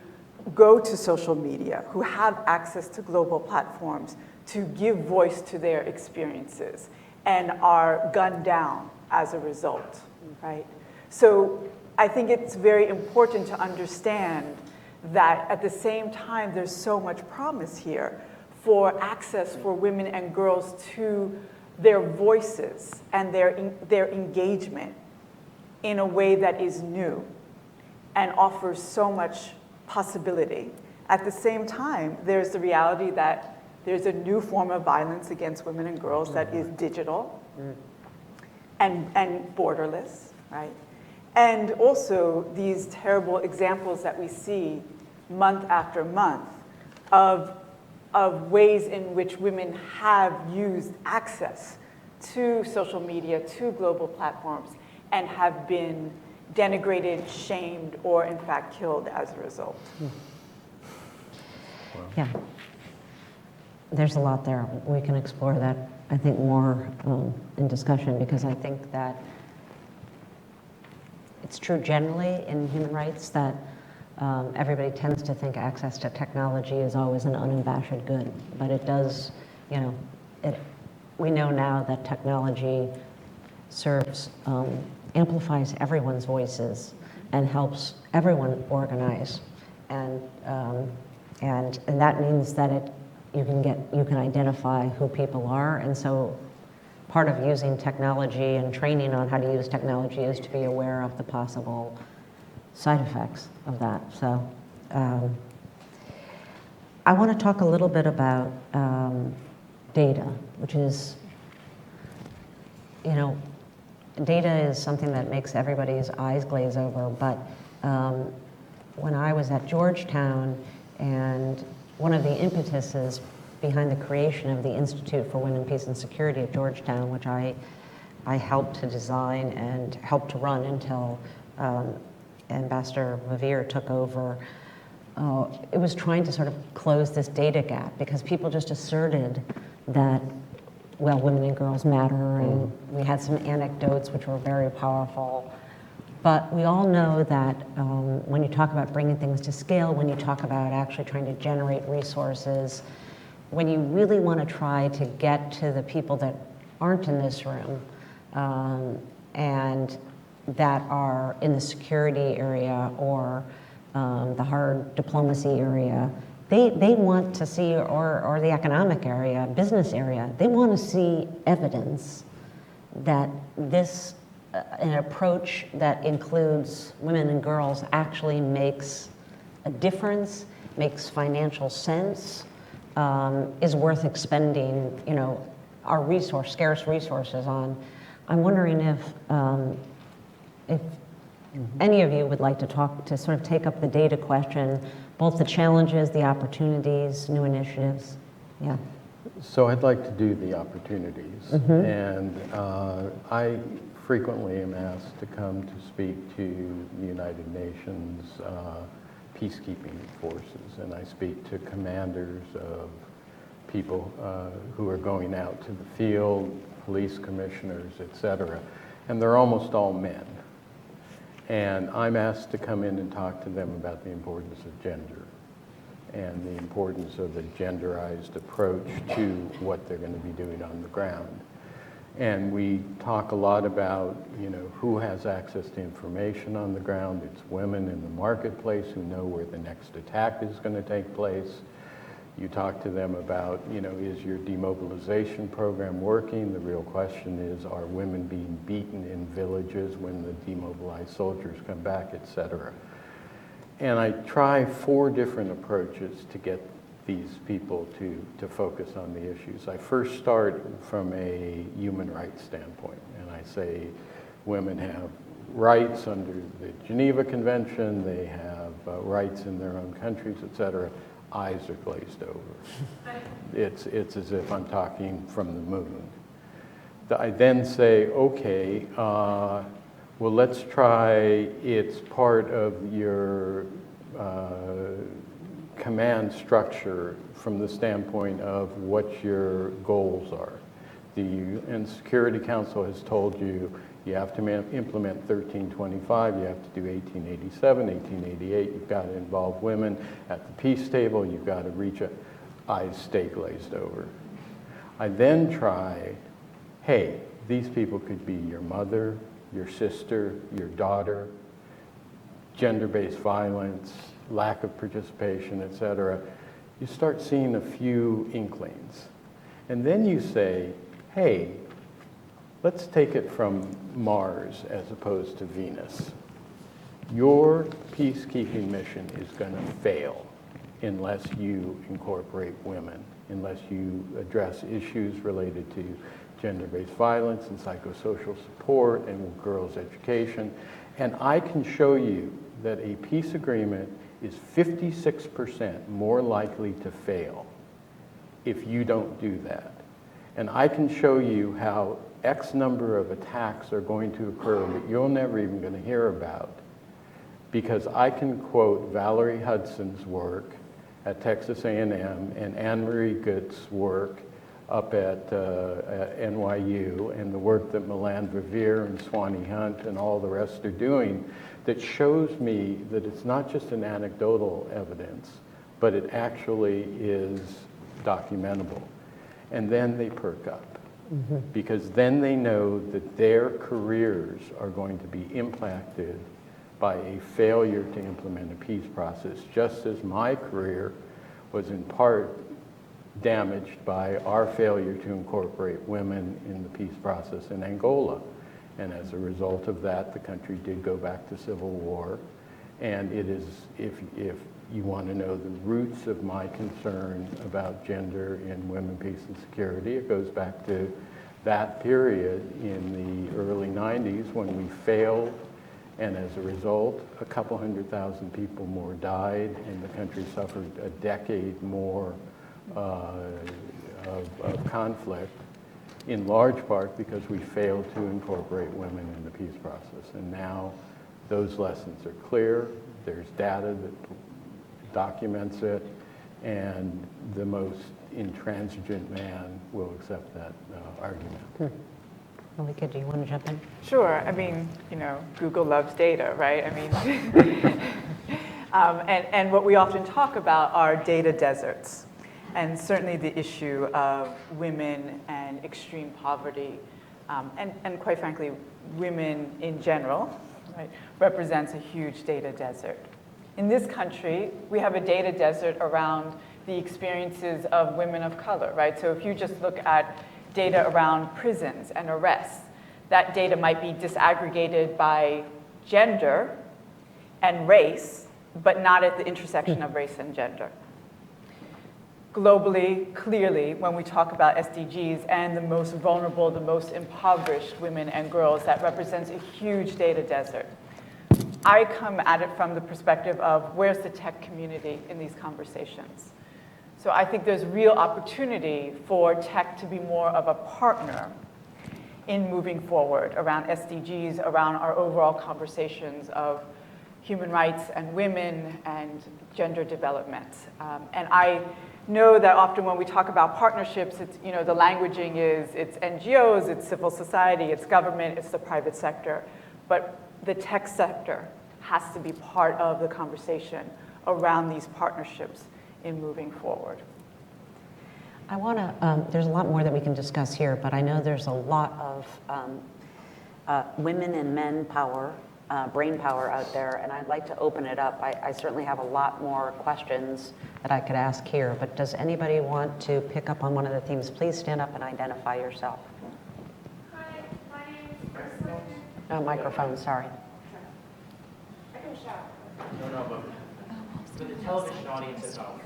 go to social media, who have access to global platforms to give voice to their experiences and are gunned down as a result, right? So I think it's very important to understand that at the same time, there's so much promise here for access for women and girls to their voices and their engagement in a way that is new and offers so much possibility. At the same time, there's the reality that there's a new form of violence against women and girls that is digital and borderless, right? And also these terrible examples that we see month after month of ways in which women have used access to social media, to global platforms, and have been denigrated, shamed, or in fact killed as a result. Yeah. There's a lot there. We can explore that, I think, more in discussion, because I think that it's true generally in human rights that everybody tends to think access to technology is always an unabashed good, but it does, we know now that technology serves, amplifies everyone's voices and helps everyone organize, and that means that you can identify who people are, and so part of using technology and training on how to use technology is to be aware of the possible side effects of that. So I want to talk a little bit about data, which is, data is something that makes everybody's eyes glaze over, but when I was at Georgetown, and one of the impetuses behind the creation of the Institute for Women, Peace, and Security at Georgetown, which I helped to design and helped to run until Ambassador Mavir took over, it was trying to sort of close this data gap, because people just asserted that, well, women and girls matter, and we had some anecdotes which were very powerful. But we all know that when you talk about bringing things to scale, when you talk about actually trying to generate resources, when you really want to try to get to the people that aren't in this room and that are in the security area or the hard diplomacy area, they want to see, or the economic area, business area, they want to see evidence that this an approach that includes women and girls actually makes a difference, makes financial sense, is worth expending, our scarce resources on. I'm wondering if any of you would like to sort of take up the data question, both the challenges, the opportunities, new initiatives. Yeah. So I'd like to do the opportunities, and I frequently am asked to come to speak to the United Nations peacekeeping forces, and I speak to commanders of people who are going out to the field, police commissioners, etc., and they're almost all men. And I'm asked to come in and talk to them about the importance of gender and the importance of a genderized approach to what they're going to be doing on the ground. And we talk a lot about, who has access to information on the ground. It's women in the marketplace who know where the next attack is going to take place. You talk to them about, is your demobilization program working? The real question is, are women being beaten in villages when the demobilized soldiers come back, etc.? And I try 4 different approaches to get these people to focus on the issues. I first start from a human rights standpoint, and I say women have rights under the Geneva Convention, they have rights in their own countries, etc. Eyes are glazed over. It's as if I'm talking from the moon. I then say, okay, well, let's try, it's part of your command structure from the standpoint of what your goals are. The UN Security Council has told you you have to implement 1325, you have to do 1887, 1888, you've got to involve women at the peace table, you've got to reach eyes stay glazed over. I then try, hey, these people could be your mother, your sister, your daughter, gender-based violence, lack of participation, et cetera. You start seeing a few inklings. And then you say, hey, let's take it from Mars as opposed to Venus. Your peacekeeping mission is going to fail unless you incorporate women, unless you address issues related to gender-based violence and psychosocial support and girls' education. And I can show you that a peace agreement is 56% more likely to fail if you don't do that. And I can show you how X number of attacks are going to occur that you're never even going to hear about, because I can quote Valerie Hudson's work at Texas A&M and Anne-Marie Good's work up at NYU, and the work that Milan Verveer and Swanee Hunt and all the rest are doing, that shows me that it's not just an anecdotal evidence, but it actually is documentable. And then they perk up, because then they know that their careers are going to be impacted by a failure to implement a peace process, just as my career was in part damaged by our failure to incorporate women in the peace process in Angola. And as a result of that, the country did go back to civil war. And it is, if you want to know the roots of my concern about gender in women, peace, and security, it goes back to that period in the early 90s when we failed. And as a result, a couple 100,000 people more died, and the country suffered a decade more of conflict, in large part because we failed to incorporate women in the peace process. And now those lessons are clear. There's data that documents it, and the most intransigent man will accept that argument. Malika, do you want to jump in? Sure. I mean, you know, Google loves data, right? I mean, and what we often talk about are data deserts. And certainly the issue of women and extreme poverty, and quite frankly, women in general, right, represents a huge data desert. In this country, we have a data desert around the experiences of women of color, right? So if you just look at data around prisons and arrests, that data might be disaggregated by gender and race, but not at the intersection of race and gender. Globally, clearly, when we talk about SDGs and the most vulnerable, the most impoverished women and girls, that represents a huge data desert. I come at it from the perspective of where's the tech community in these conversations? So I think there's real opportunity for tech to be more of a partner in moving forward around SDGs, around our overall conversations of human rights and women and gender development. And I know that often when we talk about partnerships, it's, you know, the languaging is it's NGOs, it's civil society, it's government, it's the private sector. But the tech sector has to be part of the conversation around these partnerships in moving forward. I want to, there's a lot more that we can discuss here, but I know there's a lot of women and men power, brain power out there, and I'd like to open it up. I certainly have a lot more questions that I could ask here, but does anybody want to pick up on one of the themes? Please stand up and identify yourself. Hi, my name is Ursula. Microphone, sorry. I can shout. No, but for the television audience at home.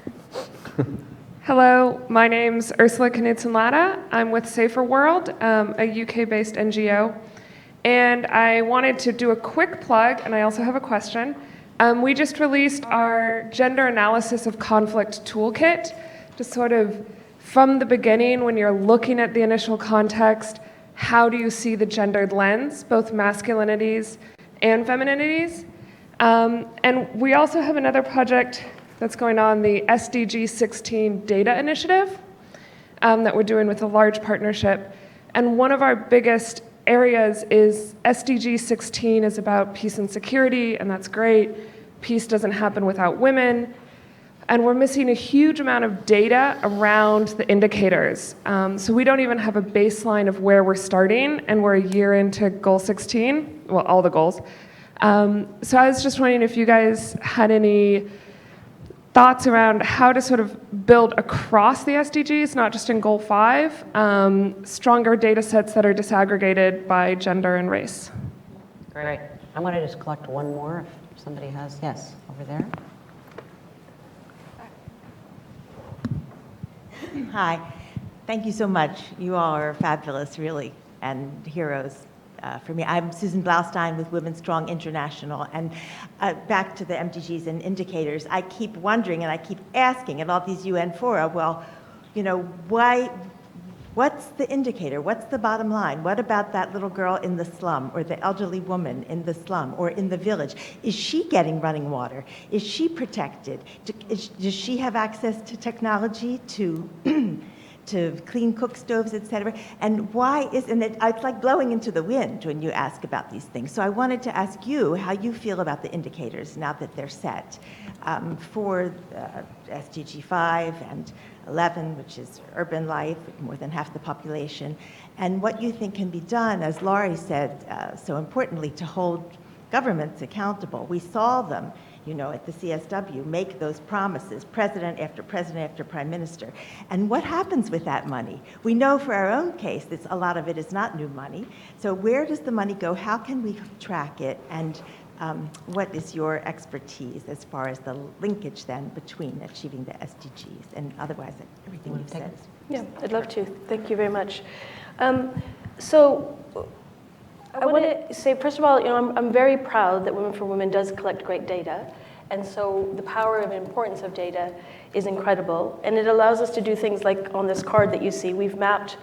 Hello, my name's Ursula Knudsen-Latta. I'm with Safer World, a UK-based NGO. And I wanted to do a quick plug, and I also have a question. We just released our Gender Analysis of Conflict Toolkit, just sort of from the beginning, when you're looking at the initial context, how do you see the gendered lens, both masculinities and femininities? And we also have another project that's going on, the SDG 16 Data Initiative, that we're doing with a large partnership. And one of our biggest areas is SDG 16 is about peace and security, and that's great. Peace doesn't happen without women. And we're missing a huge amount of data around the indicators. So we don't even have a baseline of where we're starting, and we're a year into Goal 16, well, all the goals. So I was just wondering if you guys had any thoughts around how to sort of build across the SDGs, not just in Goal 5, stronger data sets that are disaggregated by gender and race. Great. I want to just collect one more if somebody has. Yes, over there. Hi. Thank you so much. You all are fabulous, really, and heroes for me. I'm Susan Blaustein with Women Strong International. And back to the MDGs and indicators, I keep wondering and I keep asking at all these UN fora, well, you know, what's the indicator? What's the bottom line? What about that little girl in the slum or the elderly woman in the slum or in the village? Is she getting running water? Is she protected? Does she have access to technology to to clean cook stoves, et cetera? And why isn't it, it's like blowing into the wind when you ask about these things. So I wanted to ask you how you feel about the indicators now that they're set for SDG 5 and 11, which is urban life, more than half the population, and what you think can be done, as Laurie said so importantly, to hold governments accountable. We saw them, you know, at the CSW, make those promises, president after prime minister. And what happens with that money? We know for our own case that a lot of it is not new money. So where does the money go? How can we track it? And what is your expertise as far as the linkage then between achieving the SDGs and otherwise everything you've said? Yeah, I'd love to. Thank you very much. So I want to say, first of all, you know, I'm very proud that Women for Women does collect great data. And so the power and importance of data is incredible. And it allows us to do things like on this card that you see, we've mapped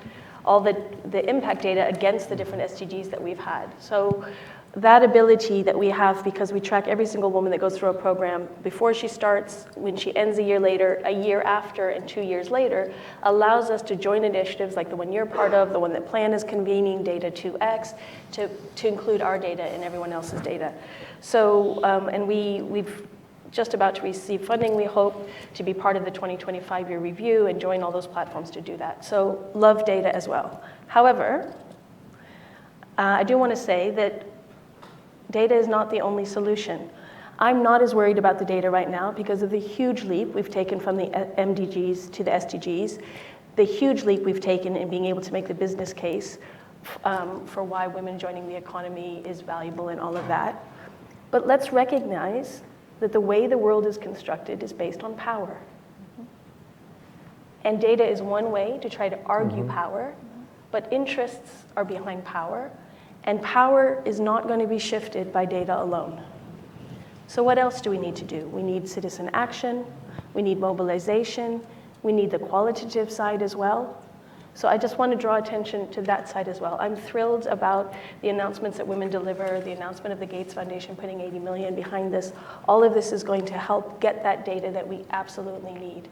all the impact data against the different SDGs that we've had. So that ability that we have, because we track every single woman that goes through a program before she starts, when she ends a year later, a year after, and 2 years later, allows us to join initiatives like the one you're part of, the one that Plan is convening, Data 2X, to include our data and everyone else's data. So, and we've just about to receive funding, we hope, to be part of the 2025 year review and join all those platforms to do that. So love data as well. However, I do want to say that data is not the only solution. I'm not as worried about the data right now because of the huge leap we've taken from the MDGs to the SDGs, the huge leap we've taken in being able to make the business case for why women joining the economy is valuable and all of that. But let's recognize that the way the world is constructed is based on power. And data is one way to try to argue power, but interests are behind power. And power is not going to be shifted by data alone. So what else do we need to do? We need citizen action, we need mobilization, we need the qualitative side as well. So I just want to draw attention to that side as well. I'm thrilled about the announcements that Women Deliver, the announcement of the Gates Foundation putting 80 million behind this. All of this is going to help get that data that we absolutely need.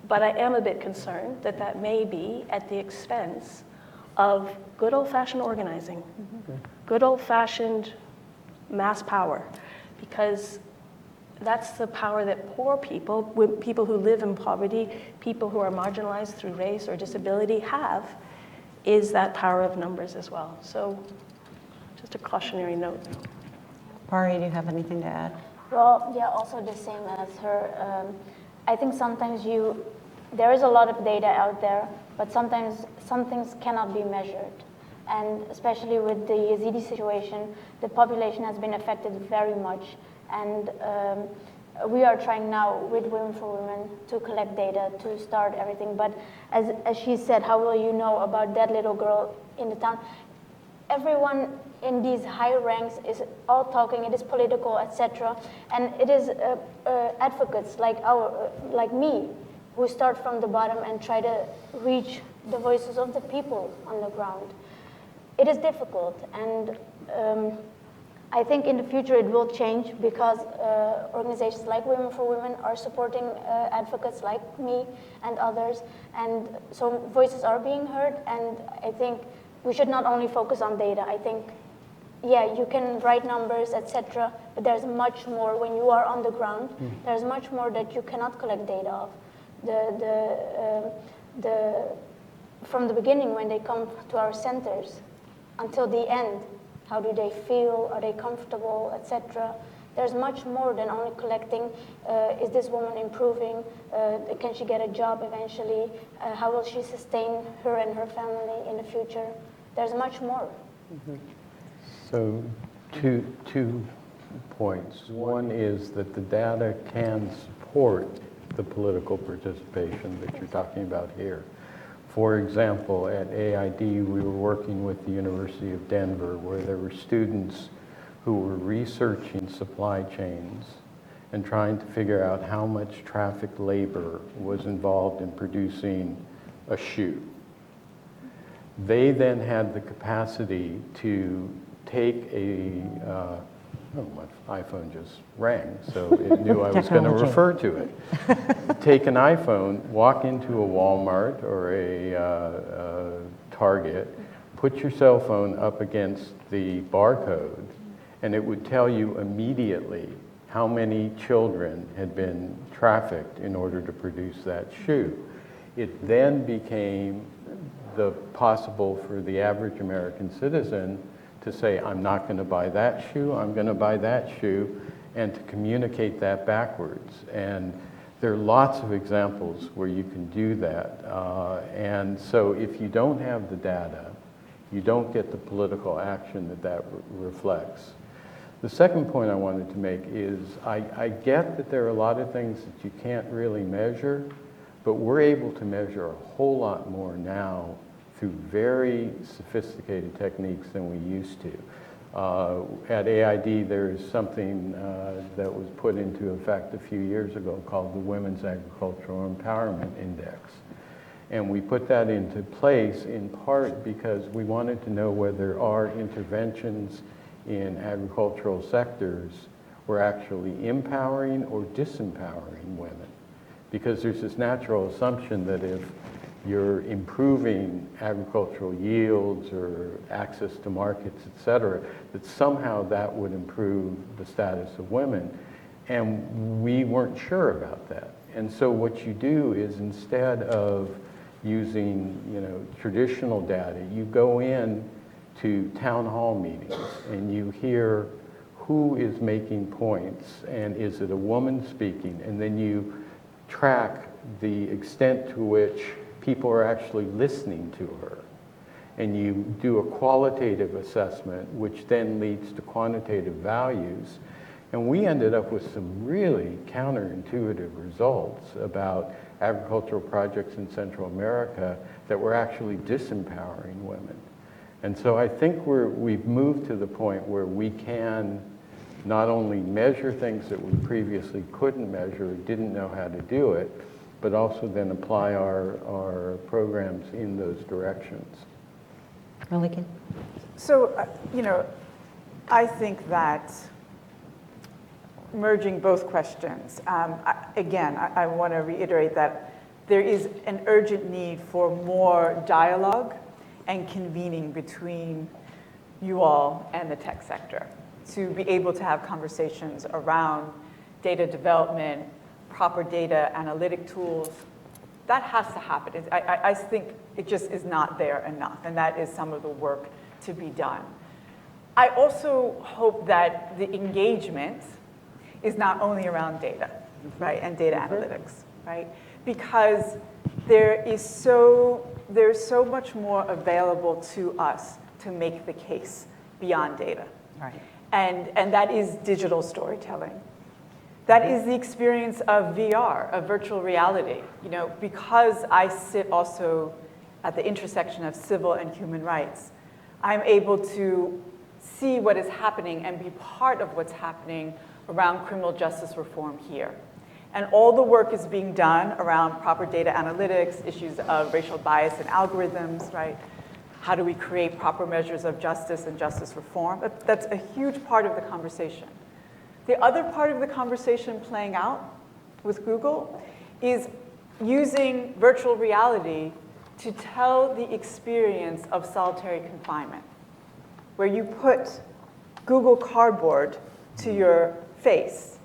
But I am a bit concerned that that may be at the expense of good old-fashioned organizing, good old-fashioned mass power, because that's the power that poor people, people who live in poverty, people who are marginalized through race or disability have, is that power of numbers as well. So just a cautionary note. Pari, do you have anything to add? Well, yeah, also the same as her. I think sometimes there is a lot of data out there, but sometimes some things cannot be measured. And especially with the Yazidi situation, the population has been affected very much. And we are trying now with Women for Women to collect data to start everything. But as she said, how will you know about that little girl in the town? Everyone in these high ranks is all talking, it is political, etc. And it is advocates like me who start from the bottom and try to reach the voices of the people on the ground. It is difficult, and I think in the future it will change because organizations like Women for Women are supporting advocates like me and others, and so voices are being heard, and I think we should not only focus on data. I think yeah, you can write numbers, etc., but there's much more when you are on the ground. There's much more that you cannot collect data of. From the beginning, when they come to our centers, until the end, how do they feel? Are they comfortable, etc.? There's much more than only collecting, is this woman improving? Can she get a job eventually? How will she sustain her and her family in the future? There's much more. So two points. One is that the data can support the political participation that you're talking about here. For example, at AID, we were working with the University of Denver, where there were students who were researching supply chains and trying to figure out how much traffic labor was involved in producing a shoe. They then had the capacity to take oh, my iPhone just rang, so it knew I was going to refer to it. Take an iPhone, walk into a Walmart or a Target, put your cell phone up against the barcode, and it would tell you immediately how many children had been trafficked in order to produce that shoe. It then became possible for the average American citizen to say, I'm not going to buy that shoe, I'm going to buy that shoe, and to communicate that backwards. And there are lots of examples where you can do that. And so if you don't have the data, you don't get the political action that reflects. The second point I wanted to make is I get that there are a lot of things that you can't really measure, but we're able to measure a whole lot more now through very sophisticated techniques than we used to. At AID, there is something that was put into effect a few years ago called the Women's Agricultural Empowerment Index. And we put that into place in part because we wanted to know whether our interventions in agricultural sectors were actually empowering or disempowering women. Because there's this natural assumption that if you're improving agricultural yields or access to markets, et cetera, that somehow that would improve the status of women. And we weren't sure about that. And so what you do is instead of using traditional data, you go in to town hall meetings and you hear who is making points and is it a woman speaking, and then you track the extent to which people are actually listening to her. And you do a qualitative assessment, which then leads to quantitative values. And we ended up with some really counterintuitive results about agricultural projects in Central America that were actually disempowering women. And so I think we've moved to the point where we can not only measure things that we previously couldn't measure, didn't know how to do it, but also then apply our programs in those directions. Malika? So, I think that merging both questions, I want to reiterate that there is an urgent need for more dialogue and convening between you all and the tech sector to be able to have conversations around data development, proper data analytic tools. That has to happen. I think it just is not there enough, and that is some of the work to be done. I also hope that the engagement is not only around data, right, and data analytics, right? Because there's so much more available to us to make the case beyond data. Right. And that is digital storytelling. That is the experience of VR, of virtual reality. Because I sit also at the intersection of civil and human rights, I'm able to see what is happening and be part of what's happening around criminal justice reform here. And all the work is being done around proper data analytics, issues of racial bias and algorithms, right? How do we create proper measures of justice and justice reform? That's a huge part of the conversation. The other part of the conversation playing out with Google is using virtual reality to tell the experience of solitary confinement, where you put Google Cardboard to your face,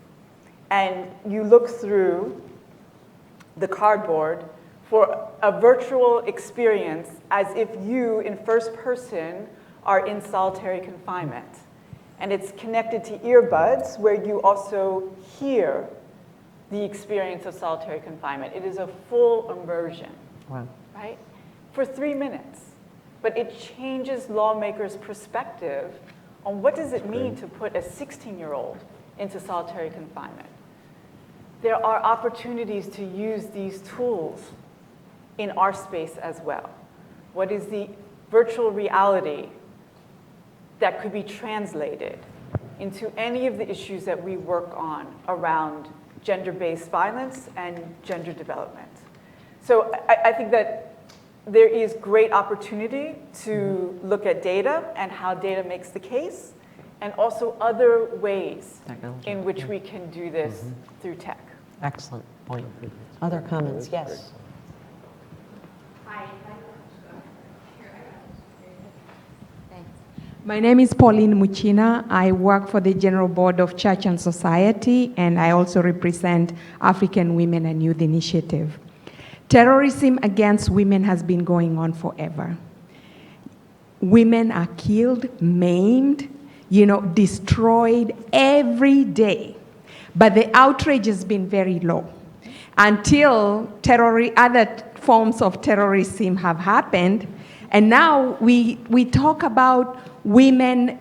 and you look through the cardboard for a virtual experience as if you, in first person, are in solitary confinement. And it's connected to earbuds where you also hear the experience of solitary confinement. It is a full immersion, Wow. right? For 3 minutes. But it changes lawmakers' perspective on what does it mean to put a 16-year-old into solitary confinement. There are opportunities to use these tools in our space as well. What is the virtual reality that could be translated into any of the issues that we work on around gender-based violence and gender development? So I think that there is great opportunity to look at data and how data makes the case, and also other ways Technology. in which we can do this through tech. Excellent point. Other comments? Yes. My name is Pauline Muchina. I work for the General Board of Church and Society, and I also represent African Women and Youth Initiative. Terrorism against women has been going on forever. Women are killed, maimed, destroyed every day. But the outrage has been very low until other forms of terrorism have happened. And now we talk about women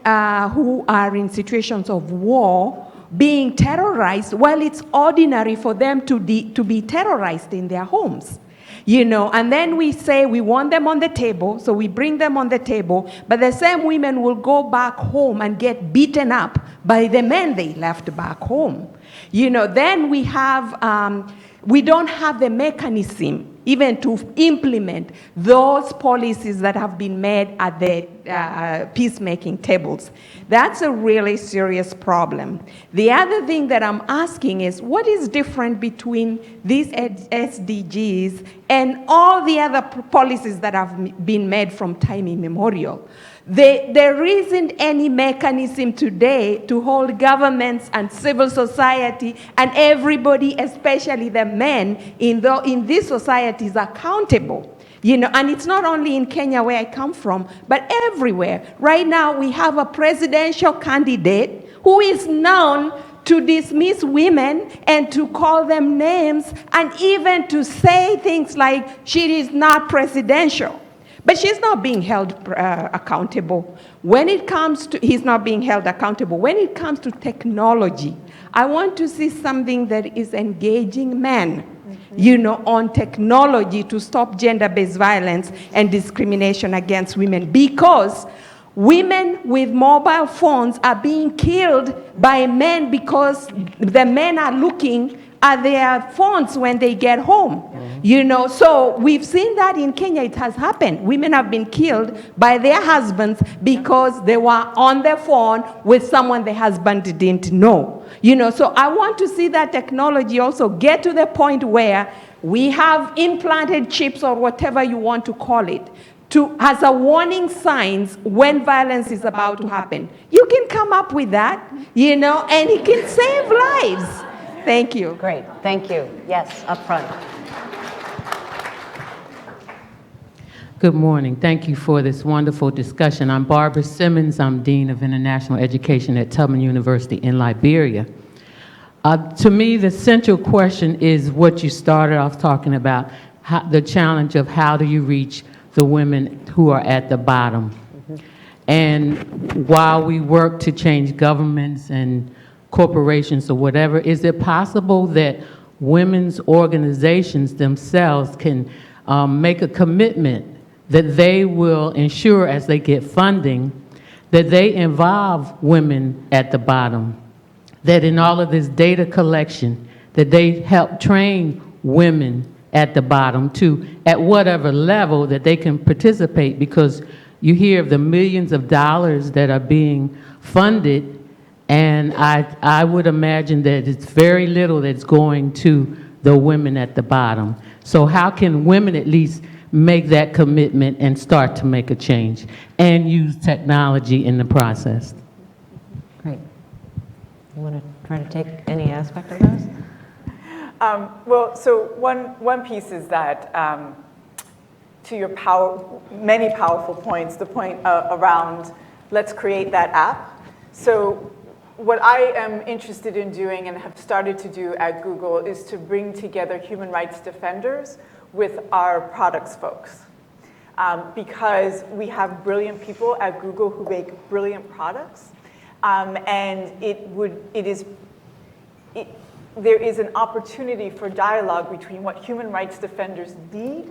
who are in situations of war being terrorized, while it's ordinary for them to be terrorized in their homes. And then we say we want them on the table, so we bring them on the table, but the same women will go back home and get beaten up by the men they left back home. Then we don't have the mechanism even to implement those policies that have been made at the peacemaking tables. That's a really serious problem. The other thing that I'm asking is, what is different between these SDGs and all the other policies that have been made from time immemorial? There isn't any mechanism today to hold governments and civil society and everybody, especially the men in these societies, accountable. And it's not only in Kenya where I come from, but everywhere. Right now we have a presidential candidate who is known to dismiss women and to call them names and even to say things like she is not presidential. But she's not being held accountable. He's not being held accountable. When it comes to technology, I want to see something that is engaging men, on technology to stop gender-based violence and discrimination against women. Because women with mobile phones are being killed by men because the men are looking at their phones when they get home. So we've seen that in Kenya. It has happened. Women have been killed by their husbands because they were on their phone with someone the husband didn't know. So I want to see that technology also get to the point where we have implanted chips or whatever you want to call it as a warning signs when violence is about to happen. You can come up with that, and it can save lives. Thank you. Great. Thank you. Yes, up front. Good morning. Thank you for this wonderful discussion. I'm Barbara Simmons. I'm Dean of International Education at Tubman University in Liberia. To me, the central question is what you started off talking about, the challenge of how do you reach the women who are at the bottom. And while we work to change governments and corporations or whatever, is it possible that women's organizations themselves can make a commitment that they will ensure as they get funding that they involve women at the bottom, that in all of this data collection, that they help train women at the bottom to, at whatever level, that they can participate, because you hear of the millions of dollars that are being funded, and I would imagine that it's very little that's going to the women at the bottom. So how can women at least make that commitment and start to make a change and use technology in the process? Great. You want to try to take any aspect of those? Well, so one piece is that to your many powerful points, the point around let's create that app. So what I am interested in doing and have started to do at Google is to bring together human rights defenders with our products folks. Because we have brilliant people at Google who make brilliant products. And there is an opportunity for dialogue between what human rights defenders need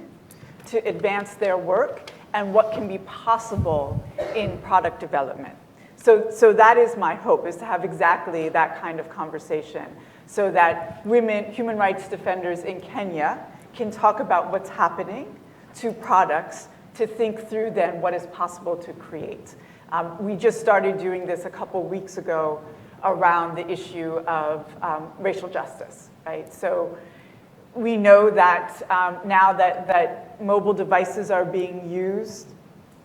to advance their work and what can be possible in product development. So that is my hope, is to have exactly that kind of conversation so that human rights defenders in Kenya can talk about what's happening to products to think through then what is possible to create. We just started doing this a couple weeks ago around the issue of racial justice, right? So we know that now that mobile devices are being used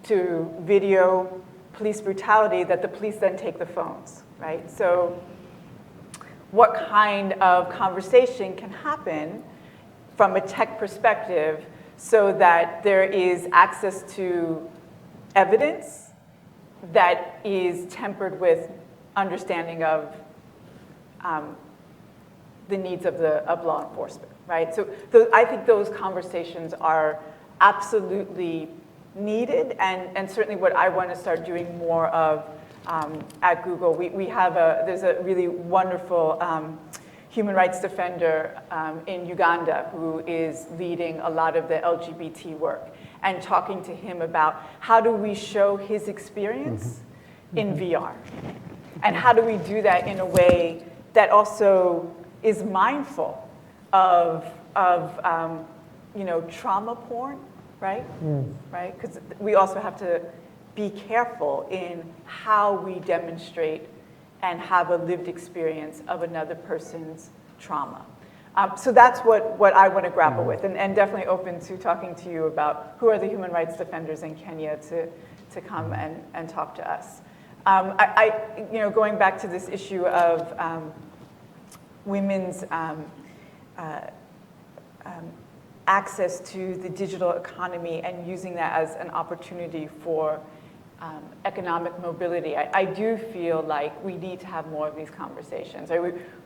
to video police brutality, that the police then take the phones, right? So what kind of conversation can happen from a tech perspective so that there is access to evidence that is tempered with understanding of the needs of law enforcement, right? So I think those conversations are absolutely needed, and certainly what I want to start doing more of at Google. There's a really wonderful human rights defender in Uganda who is leading a lot of the LGBT work, and talking to him about how do we show his experience in VR? And how do we do that in a way that also is mindful of trauma porn, right? Right? Because we also have to be careful in how we demonstrate and have a lived experience of another person's trauma. So that's what I want to grapple with, and definitely open to talking to you about who are the human rights defenders in Kenya to come and talk to us. Going back to this issue of women's access to the digital economy and using that as an opportunity for economic mobility, I do feel like we need to have more of these conversations.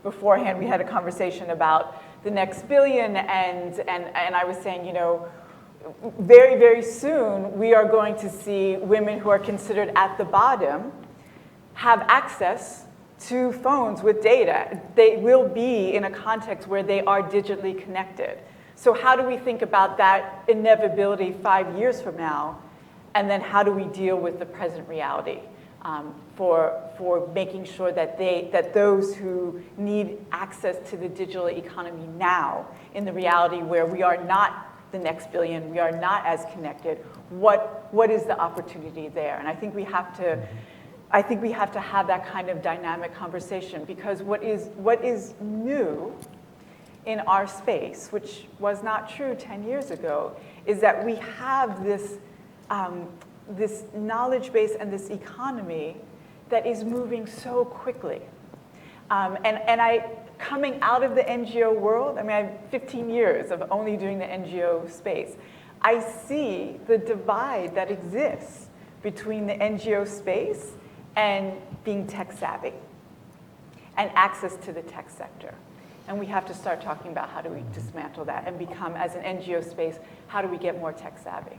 Beforehand, we had a conversation about the next billion, and I was saying, very, very soon, we are going to see women who are considered at the bottom have access to phones with data. They will be in a context where they are digitally connected. So how do we think about that inevitability 5 years from now? And then how do we deal with the present reality for making sure that those who need access to the digital economy now, in the reality where we are not the next billion, we are not as connected, what is the opportunity there? And I think we have to have that kind of dynamic conversation, because what is new in our space, which was not true 10 years ago, is that we have this knowledge base and this economy that is moving so quickly. Coming out of the NGO world, I have 15 years of only doing the NGO space. I see the divide that exists between the NGO space and being tech savvy and access to the tech sector. And we have to start talking about how do we dismantle that and become, as an NGO space, how do we get more tech savvy?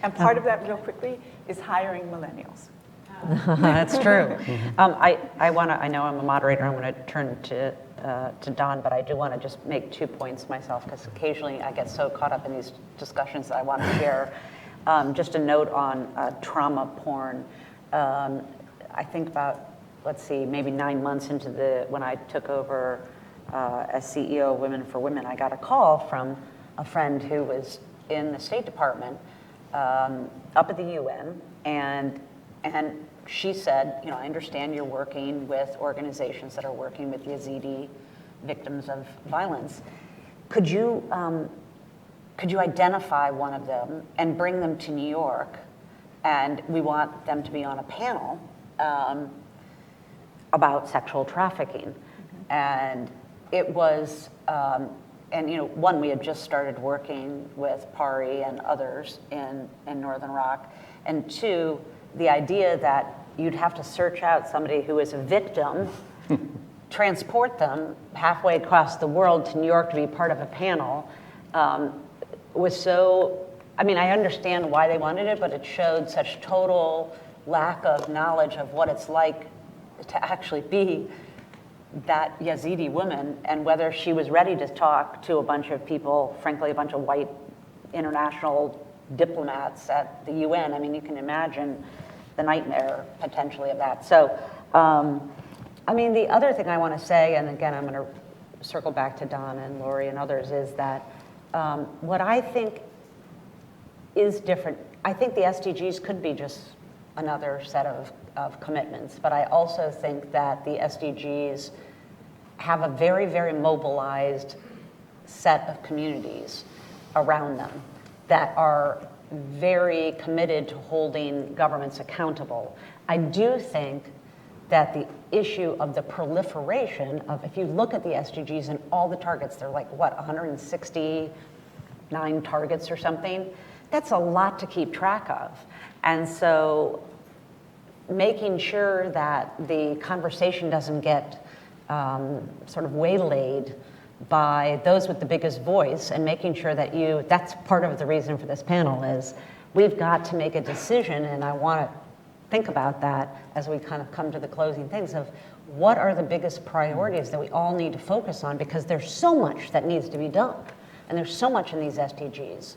And part of that, real quickly, is hiring millennials. That's true. I know I'm a moderator, I'm going to turn to Don, but I do want to just make 2 points myself, because occasionally I get so caught up in these discussions that I want to share. Just a note on trauma porn. I think about, maybe 9 months into when I took over as CEO of Women for Women, I got a call from a friend who was in the State Department up at the UN, and she said, I understand you're working with organizations that are working with Yazidi victims of violence. Could you identify one of them and bring them to New York, and we want them to be on a panel about sexual trafficking. And it was, and you know, one, we had just started working with PARI and others in Northern Rock. And two, the idea that you'd have to search out somebody who is a victim, transport them halfway across the world to New York to be part of a panel, was so, I mean, I understand why they wanted it, but it showed such total lack of knowledge of what it's like to actually be that Yazidi woman, and whether she was ready to talk to a bunch of people, frankly, a bunch of white international diplomats at the UN. I mean, you can imagine the nightmare potentially of that. So, I mean, the other thing I want to say, and again, I'm going to circle back to Don and Lori and others, is that what I think is different, I think the SDGs could be just another set of commitments, but I also think that the SDGs have a very, very mobilized set of communities around them that are very committed to holding governments accountable. I do think that the issue of the proliferation of, if you look at the SDGs and all the targets, they're like, what, 169 targets or something? That's a lot to keep track of. And so making sure that the conversation doesn't get sort of waylaid by those with the biggest voice, and making sure that that's part of the reason for this panel, is we've got to make a decision, and I want to think about that as we kind of come to the closing things of what are the biggest priorities that we all need to focus on, because there's so much that needs to be done, and there's so much in these SDGs.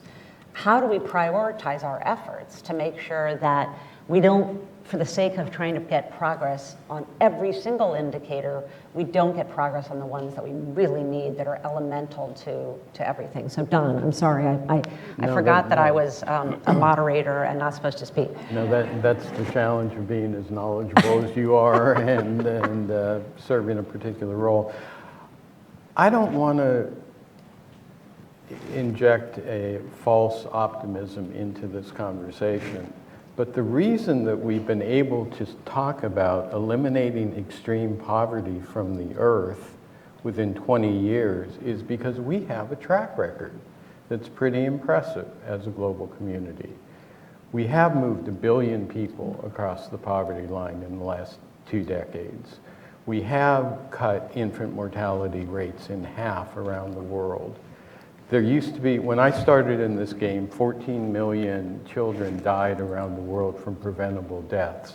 How do we prioritize our efforts to make sure that we don't, for the sake of trying to get progress on every single indicator, we don't get progress on the ones that we really need, that are elemental to everything. So Don, I'm sorry, I forgot that I was a moderator and not supposed to speak. No, that's the challenge of being as knowledgeable as you are and serving a particular role. I don't want to inject a false optimism into this conversation. But the reason that we've been able to talk about eliminating extreme poverty from the earth within 20 years is because we have a track record that's pretty impressive as a global community. We have moved 1 billion people across the poverty line in the last 2 decades. We have cut infant mortality rates in half around the world. There used to be, when I started in this game, 14 million children died around the world from preventable deaths.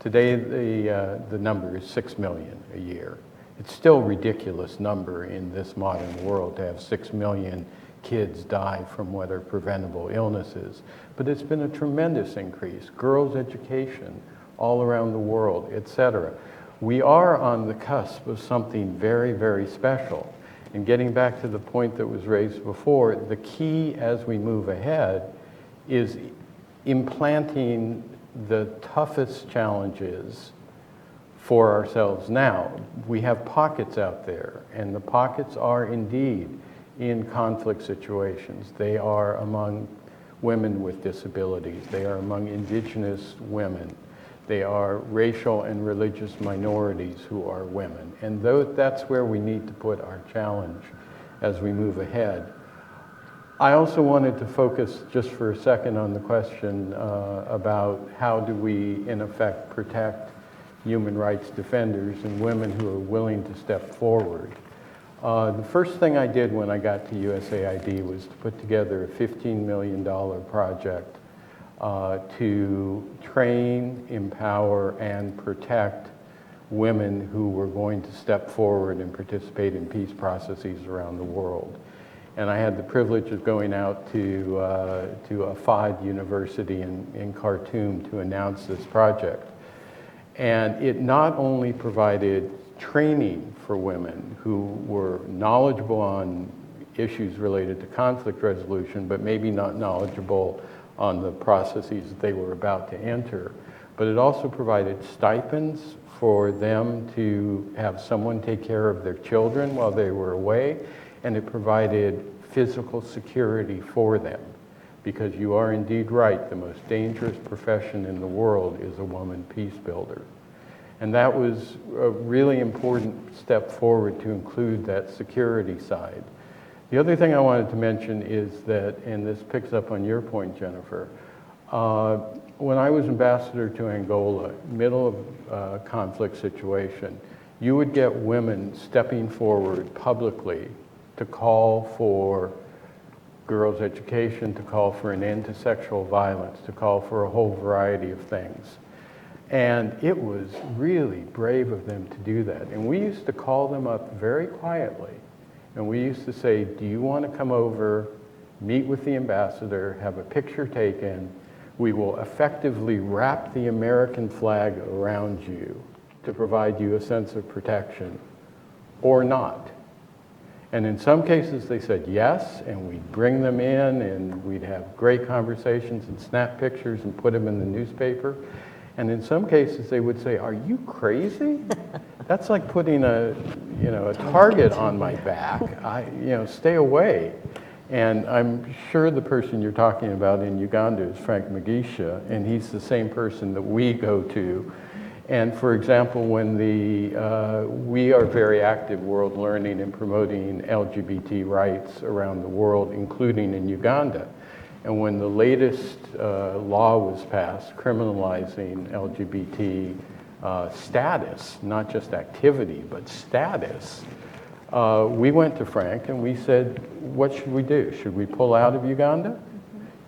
Today, the number is 6 million a year. It's still a ridiculous number in this modern world to have 6 million kids die from what are preventable illnesses. But it's been a tremendous increase. Girls' education all around the world, etc. We are on the cusp of something very, very special. And getting back to the point that was raised before, the key as we move ahead is implanting the toughest challenges for ourselves now. We have pockets out there, and the pockets are indeed in conflict situations. They are among women with disabilities. They are among indigenous women. They are racial and religious minorities who are women. And that's where we need to put our challenge as we move ahead. I also wanted to focus just for a second on the question about how do we, in effect, protect human rights defenders and women who are willing to step forward. The first thing I did when I got to USAID was to put together a $15 million project to train, empower, and protect women who were going to step forward and participate in peace processes around the world. And I had the privilege of going out to a FAD university in Khartoum to announce this project. And it not only provided training for women who were knowledgeable on issues related to conflict resolution, but maybe not knowledgeable on the processes that they were about to enter. But it also provided stipends for them to have someone take care of their children while they were away, and it provided physical security for them. Because you are indeed right, the most dangerous profession in the world is a woman peace builder. And that was a really important step forward to include that security side. The other thing I wanted to mention is that, and this picks up on your point, Jennifer, when I was ambassador to Angola, middle of conflict situation, you would get women stepping forward publicly to call for girls' education, to call for an end to sexual violence, to call for a whole variety of things. And it was really brave of them to do that. And we used to call them up very quietly. And we used to say, do you want to come over, meet with the ambassador, have a picture taken? We will effectively wrap the American flag around you to provide you a sense of protection, or not. And in some cases they said yes, and we'd bring them in and we'd have great conversations and snap pictures and put them in the newspaper. And in some cases they would say, are you crazy? That's like putting a target on my back. Stay away. And I'm sure the person you're talking about in Uganda is Frank Mugisha, and he's the same person that we go to. And for example, when we are very active World Learning and promoting LGBT rights around the world, including in Uganda. And when the latest law was passed criminalizing LGBT status, not just activity, but status, we went to Frank and we said, what should we do? Should we pull out of Uganda?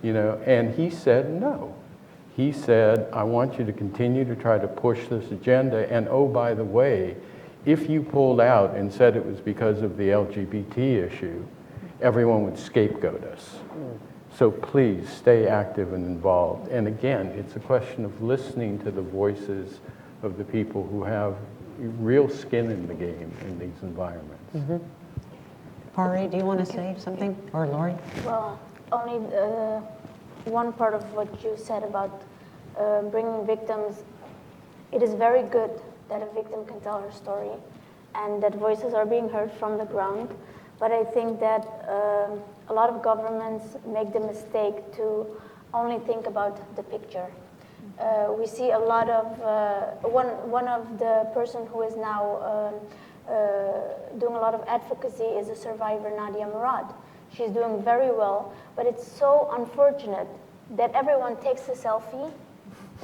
And he said no. He said, I want you to continue to try to push this agenda, and oh, by the way, if you pulled out and said it was because of the LGBT issue, everyone would scapegoat us. So please stay active and involved. And again, it's a question of listening to the voices of the people who have real skin in the game in these environments. Pari, do you want to say something? Or Lori? Well, only one part of what you said about bringing victims. It is very good that a victim can tell her story and that voices are being heard from the ground. But I think that a lot of governments make the mistake to only think about the picture. We see a lot of, one of the person who is now doing a lot of advocacy is a survivor, Nadia Murad. She's doing very well, but it's so unfortunate that everyone takes a selfie,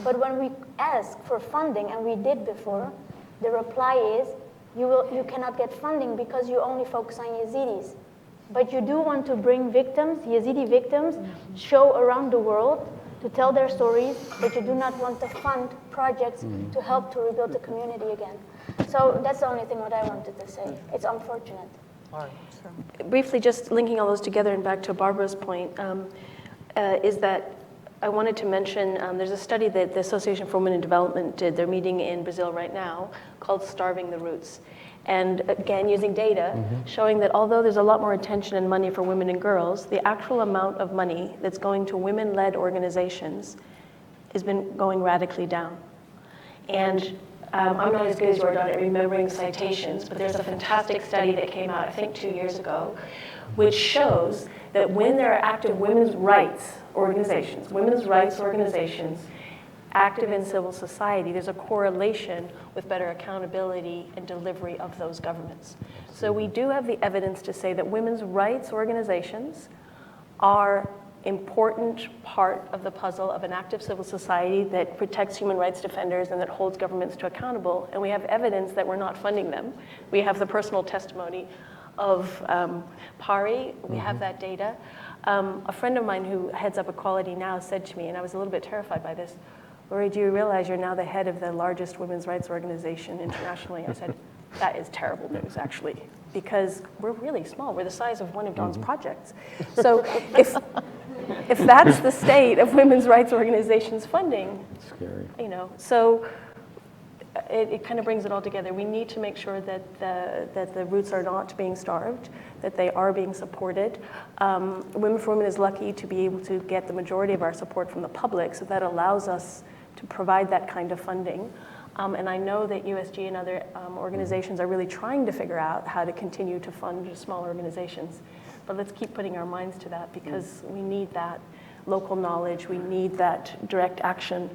but when we ask for funding, and we did before, the reply is, you cannot get funding because you only focus on Yazidis. But you do want to bring victims, Yazidi victims, show around the world to tell their stories, but you do not want to fund projects to help to rebuild the community again. So that's the only thing what I wanted to say. It's unfortunate. Briefly, just linking all those together and back to Barbara's point, is that I wanted to mention there's a study that the Association for Women in Development did. They're meeting in Brazil right now called Starving the Roots. And again, using data, showing that although there's a lot more attention and money for women and girls, the actual amount of money that's going to women-led organizations has been going radically down. And I'm not as good as you are at remembering citations, but there's a fantastic study that came out, I think 2 years ago, which shows that when there are active women's rights organizations active in civil society, there's a correlation with better accountability and delivery of those governments. So we do have the evidence to say that women's rights organizations are important part of the puzzle of an active civil society that protects human rights defenders and that holds governments to accountable. And we have evidence that we're not funding them. We have the personal testimony of Pari. We have that data. A friend of mine who heads up Equality Now said to me, and I was a little bit terrified by this, Lori, do you realize you're now the head of the largest women's rights organization internationally? I said, that is terrible news, actually, because we're really small. We're the size of one of Dawn's projects. So if that's the state of women's rights organizations funding, Scary. So it kind of brings it all together. We need to make sure that the roots are not being starved, that they are being supported. Women for Women is lucky to be able to get the majority of our support from the public, so that allows us to provide that kind of funding. And I know that USG and other organizations are really trying to figure out how to continue to fund small organizations. But let's keep putting our minds to that, because we need that local knowledge, we need that direct action.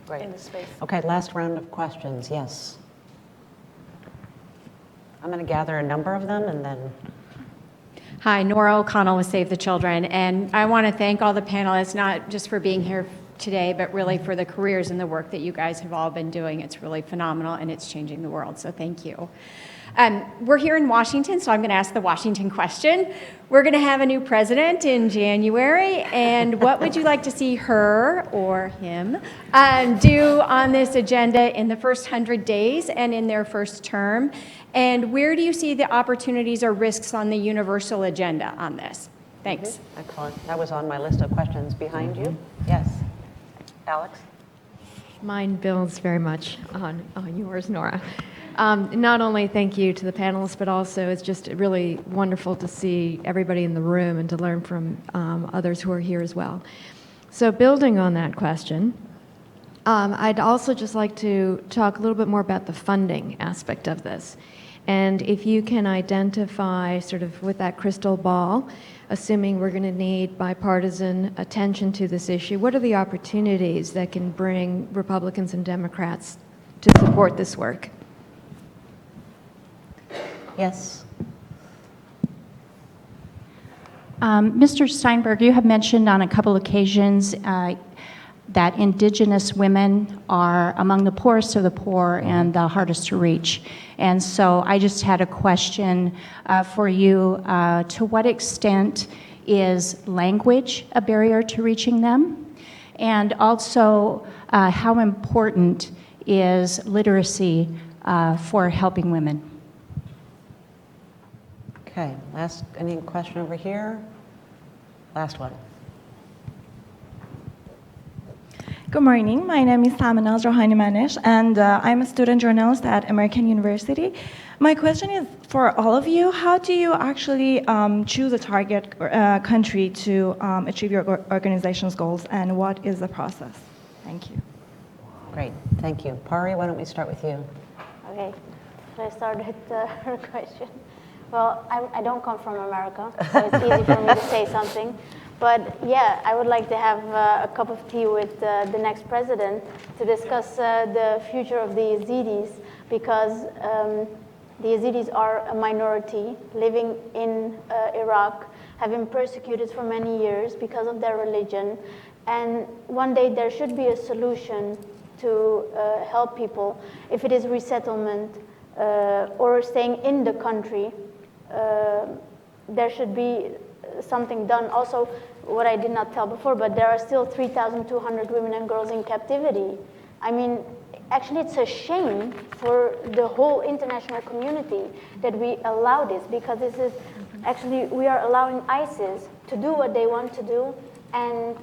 Great. in this space. Okay, last round of questions. Yes. I'm going to gather a number of them and then. Hi, Nora O'Connell with Save the Children, and I want to thank all the panelists, not just for being here today, but really for the careers and the work that you guys have all been doing. It's really phenomenal, and it's changing the world, so thank you. We're here in Washington, so I'm going to ask the Washington question. We're going to have a new president in January, and what would you like to see her or him do on this agenda in the first 100 days and in their first term? And where do you see the opportunities or risks on the universal agenda on this? Thanks. Excellent. That was on my list of questions behind you. Yes. Alex? Mine builds very much on yours, Nora. Not only thank you to the panelists, but also it's just really wonderful to see everybody in the room and to learn from others who are here as well. So building on that question, I'd also just like to talk a little bit more about the funding aspect of this. And if you can identify sort of with that crystal ball, assuming we're going to need bipartisan attention to this issue, what are the opportunities that can bring Republicans and Democrats to support this work? Yes. Mr. Steinberg, you have mentioned on a couple occasions that Indigenous women are among the poorest of the poor and the hardest to reach. And so I just had a question for you. To what extent is language a barrier to reaching them? And also, how important is literacy for helping women? Okay, any question over here? Last one. Good morning. My name is Samanaz Rohani-Manish, and I'm a student journalist at American University. My question is for all of you, how do you actually choose a target country to achieve your organization's goals, and what is the process? Thank you. Great, thank you. Pari, why don't we start with you? Okay, should I start with her question? Well, I don't come from America, so it's easy for me to say something. But yeah, I would like to have a cup of tea with the next president to discuss the future of the Yazidis, because the Yazidis are a minority living in Iraq, have been persecuted for many years because of their religion. And one day there should be a solution to help people. If it is resettlement or staying in the country, there should be something done. Also, what I did not tell before, but there are still 3,200 women and girls in captivity. I mean, actually it's a shame for the whole international community that we allow this, because this is actually, we are allowing ISIS to do what they want to do, and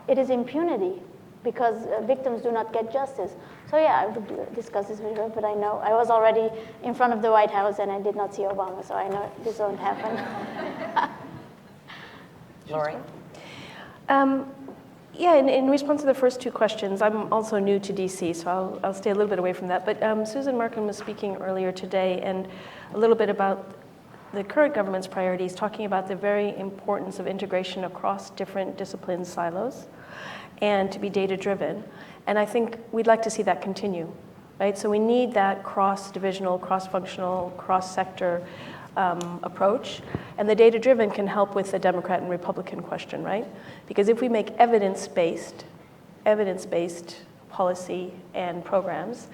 it is impunity because victims do not get justice. So yeah, I would discuss this with her, but I know I was already in front of the White House and I did not see Obama, so I know this won't happen. Lori? Yeah, in response to the first two questions, I'm also new to DC, so I'll stay a little bit away from that. But Susan Markham was speaking earlier today, and a little bit about the current government's priorities, talking about the very importance of integration across different discipline silos and to be data-driven. And I think we'd like to see that continue, right? So we need that cross-divisional, cross-functional, cross-sector approach. And the data-driven can help with the Democrat and Republican question, right? Because if we make evidence-based policy and programs,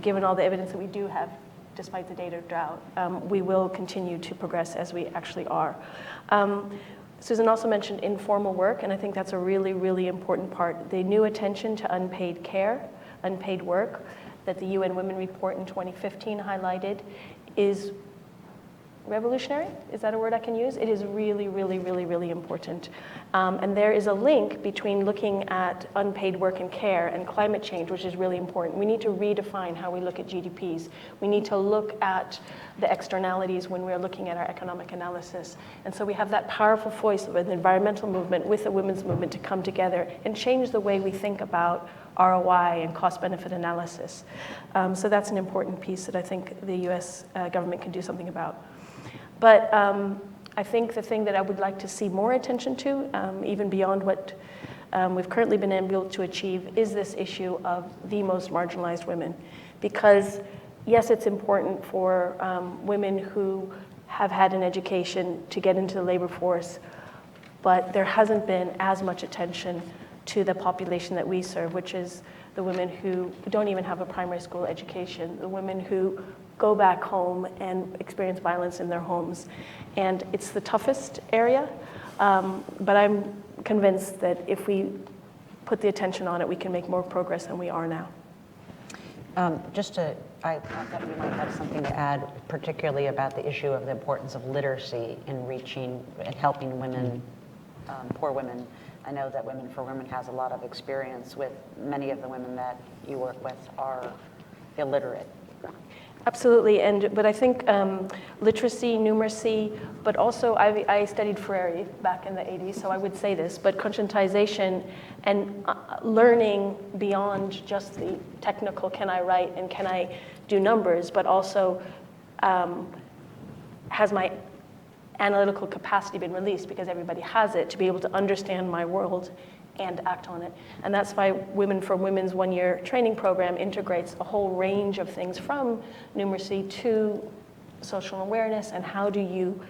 given all the evidence that we do have, despite the data drought, we will continue to progress as we actually are. Susan also mentioned informal work, and I think that's a really, really important part. The new attention to unpaid care, unpaid work that the UN Women Report in 2015 highlighted is revolutionary. Is that a word I can use? It is really, really, really, really important. And there is a link between looking at unpaid work and care and climate change, which is really important. We need to redefine how we look at GDPs. We need to look at the externalities when we're looking at our economic analysis. And so we have that powerful voice of an environmental movement with the women's movement to come together and change the way we think about ROI and cost-benefit analysis. So that's an important piece that I think the US government can do something about. But I think the thing that I would like to see more attention to, even beyond what we've currently been able to achieve is this issue of the most marginalized women. Because yes, it's important for women who have had an education to get into the labor force, but there hasn't been as much attention to the population that we serve, which is the women who don't even have a primary school education, the women who go back home and experience violence in their homes. And it's the toughest area, but I'm convinced that if we put the attention on it, we can make more progress than we are now. I thought you might have something to add, particularly about the issue of the importance of literacy in reaching and helping women, poor women. I know that Women for Women has a lot of experience with many of the women that you work with are illiterate. Absolutely, but I think literacy, numeracy, but also I studied Freire back in the 80s, so I would say this, but conscientization and learning beyond just the technical, can I write and can I do numbers, but also has my analytical capacity been released, because everybody has it, to be able to understand my world and act on it. And that's why Women for Women's one-year training program integrates a whole range of things from numeracy to social awareness, and how do you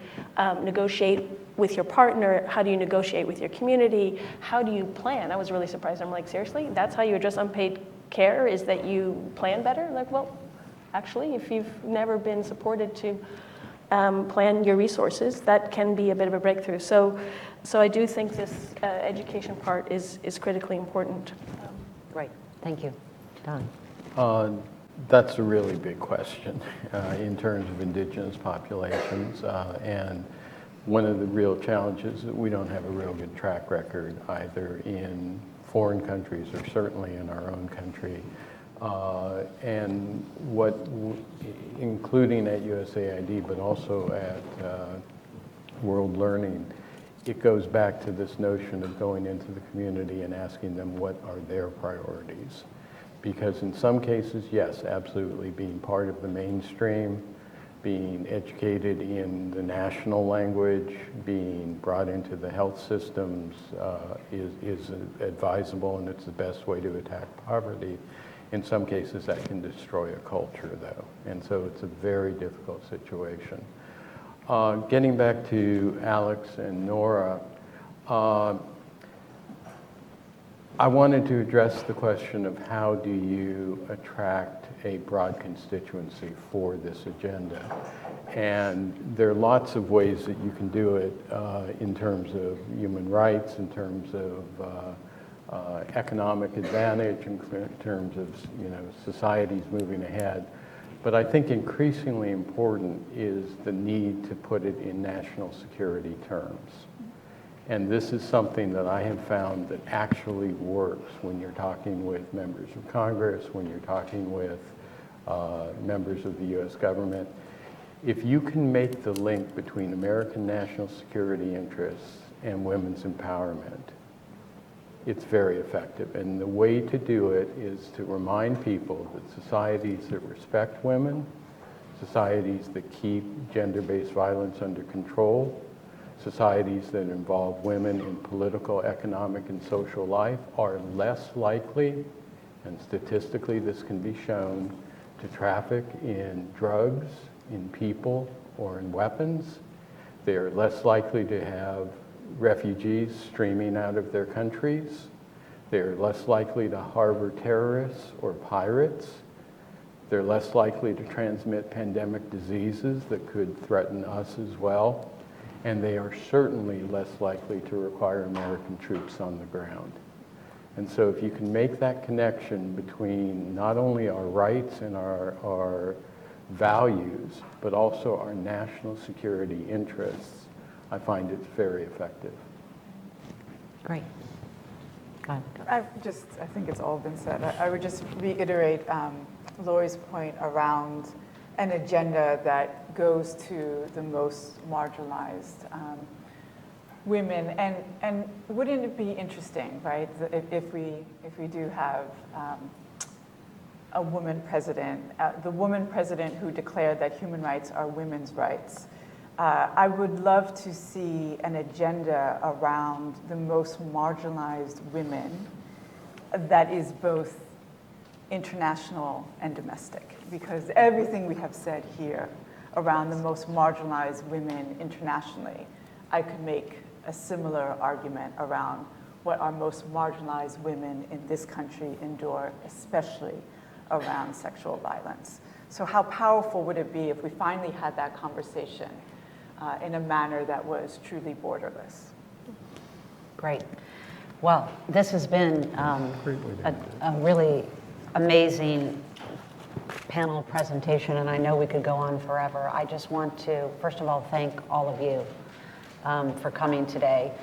negotiate with your partner, how do you negotiate with your community, how do you plan? I was really surprised. I'm like, seriously? That's how you address unpaid care, is that you plan better? Like, well, actually, if you've never been supported to plan your resources, that can be a bit of a breakthrough. So I do think this education part is critically important. Great, thank you. Don. That's a really big question in terms of indigenous populations. And one of the real challenges is that we don't have a real good track record either in foreign countries or certainly in our own country. And including at USAID, but also at World Learning, it goes back to this notion of going into the community and asking them what are their priorities. Because in some cases, yes, absolutely, being part of the mainstream, being educated in the national language, being brought into the health systems is advisable, and it's the best way to attack poverty. In some cases, that can destroy a culture, though, and so it's a very difficult situation. Getting back to Alex and Nora, I wanted to address the question of how do you attract a broad constituency for this agenda. And there are lots of ways that you can do it in terms of human rights, in terms of economic advantage, in terms of societies moving ahead. But I think increasingly important is the need to put it in national security terms. And this is something that I have found that actually works when you're talking with members of Congress, when you're talking with members of the US government. If you can make the link between American national security interests and women's empowerment, it's very effective. And the way to do it is to remind people that societies that respect women, societies that keep gender-based violence under control, societies that involve women in political, economic, and social life are less likely, and statistically this can be shown, to traffic in drugs, in people, or in weapons. They are less likely to have refugees streaming out of their countries. They're less likely to harbor terrorists or pirates. They're less likely to transmit pandemic diseases that could threaten us as well. And they are certainly less likely to require American troops on the ground. And so if you can make that connection between not only our rights and our values, but also our national security interests, I find it's very effective. Great. I think it's all been said. I would just reiterate Lori's point around an agenda that goes to the most marginalized women. And wouldn't it be interesting, right, if we do have a woman president, the woman president who declared that human rights are women's rights, I would love to see an agenda around the most marginalized women that is both international and domestic, because everything we have said here around the most marginalized women internationally, I could make a similar argument around what our most marginalized women in this country endure, especially around sexual violence. So how powerful would it be if we finally had that conversation in a manner that was truly borderless? Great. Well, this has been a really amazing panel presentation, and I know we could go on forever. I just want to, first of all, thank all of you for coming today.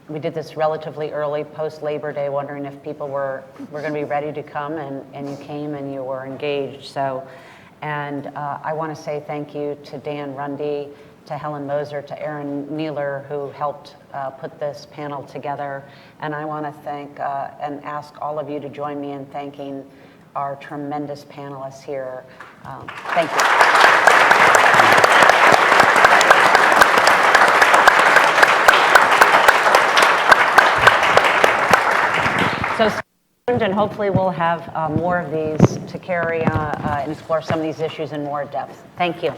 We did this relatively early, post-Labor Day, wondering if people were going to be ready to come, and you came and you were engaged. So, and I want to say thank you to Dan Rundy, to Helen Moser, to Erin Neeler, who helped put this panel together. And I want to thank and ask all of you to join me in thanking our tremendous panelists here. Thank you. So stay tuned, and hopefully we'll have more of these to carry and explore some of these issues in more depth. Thank you.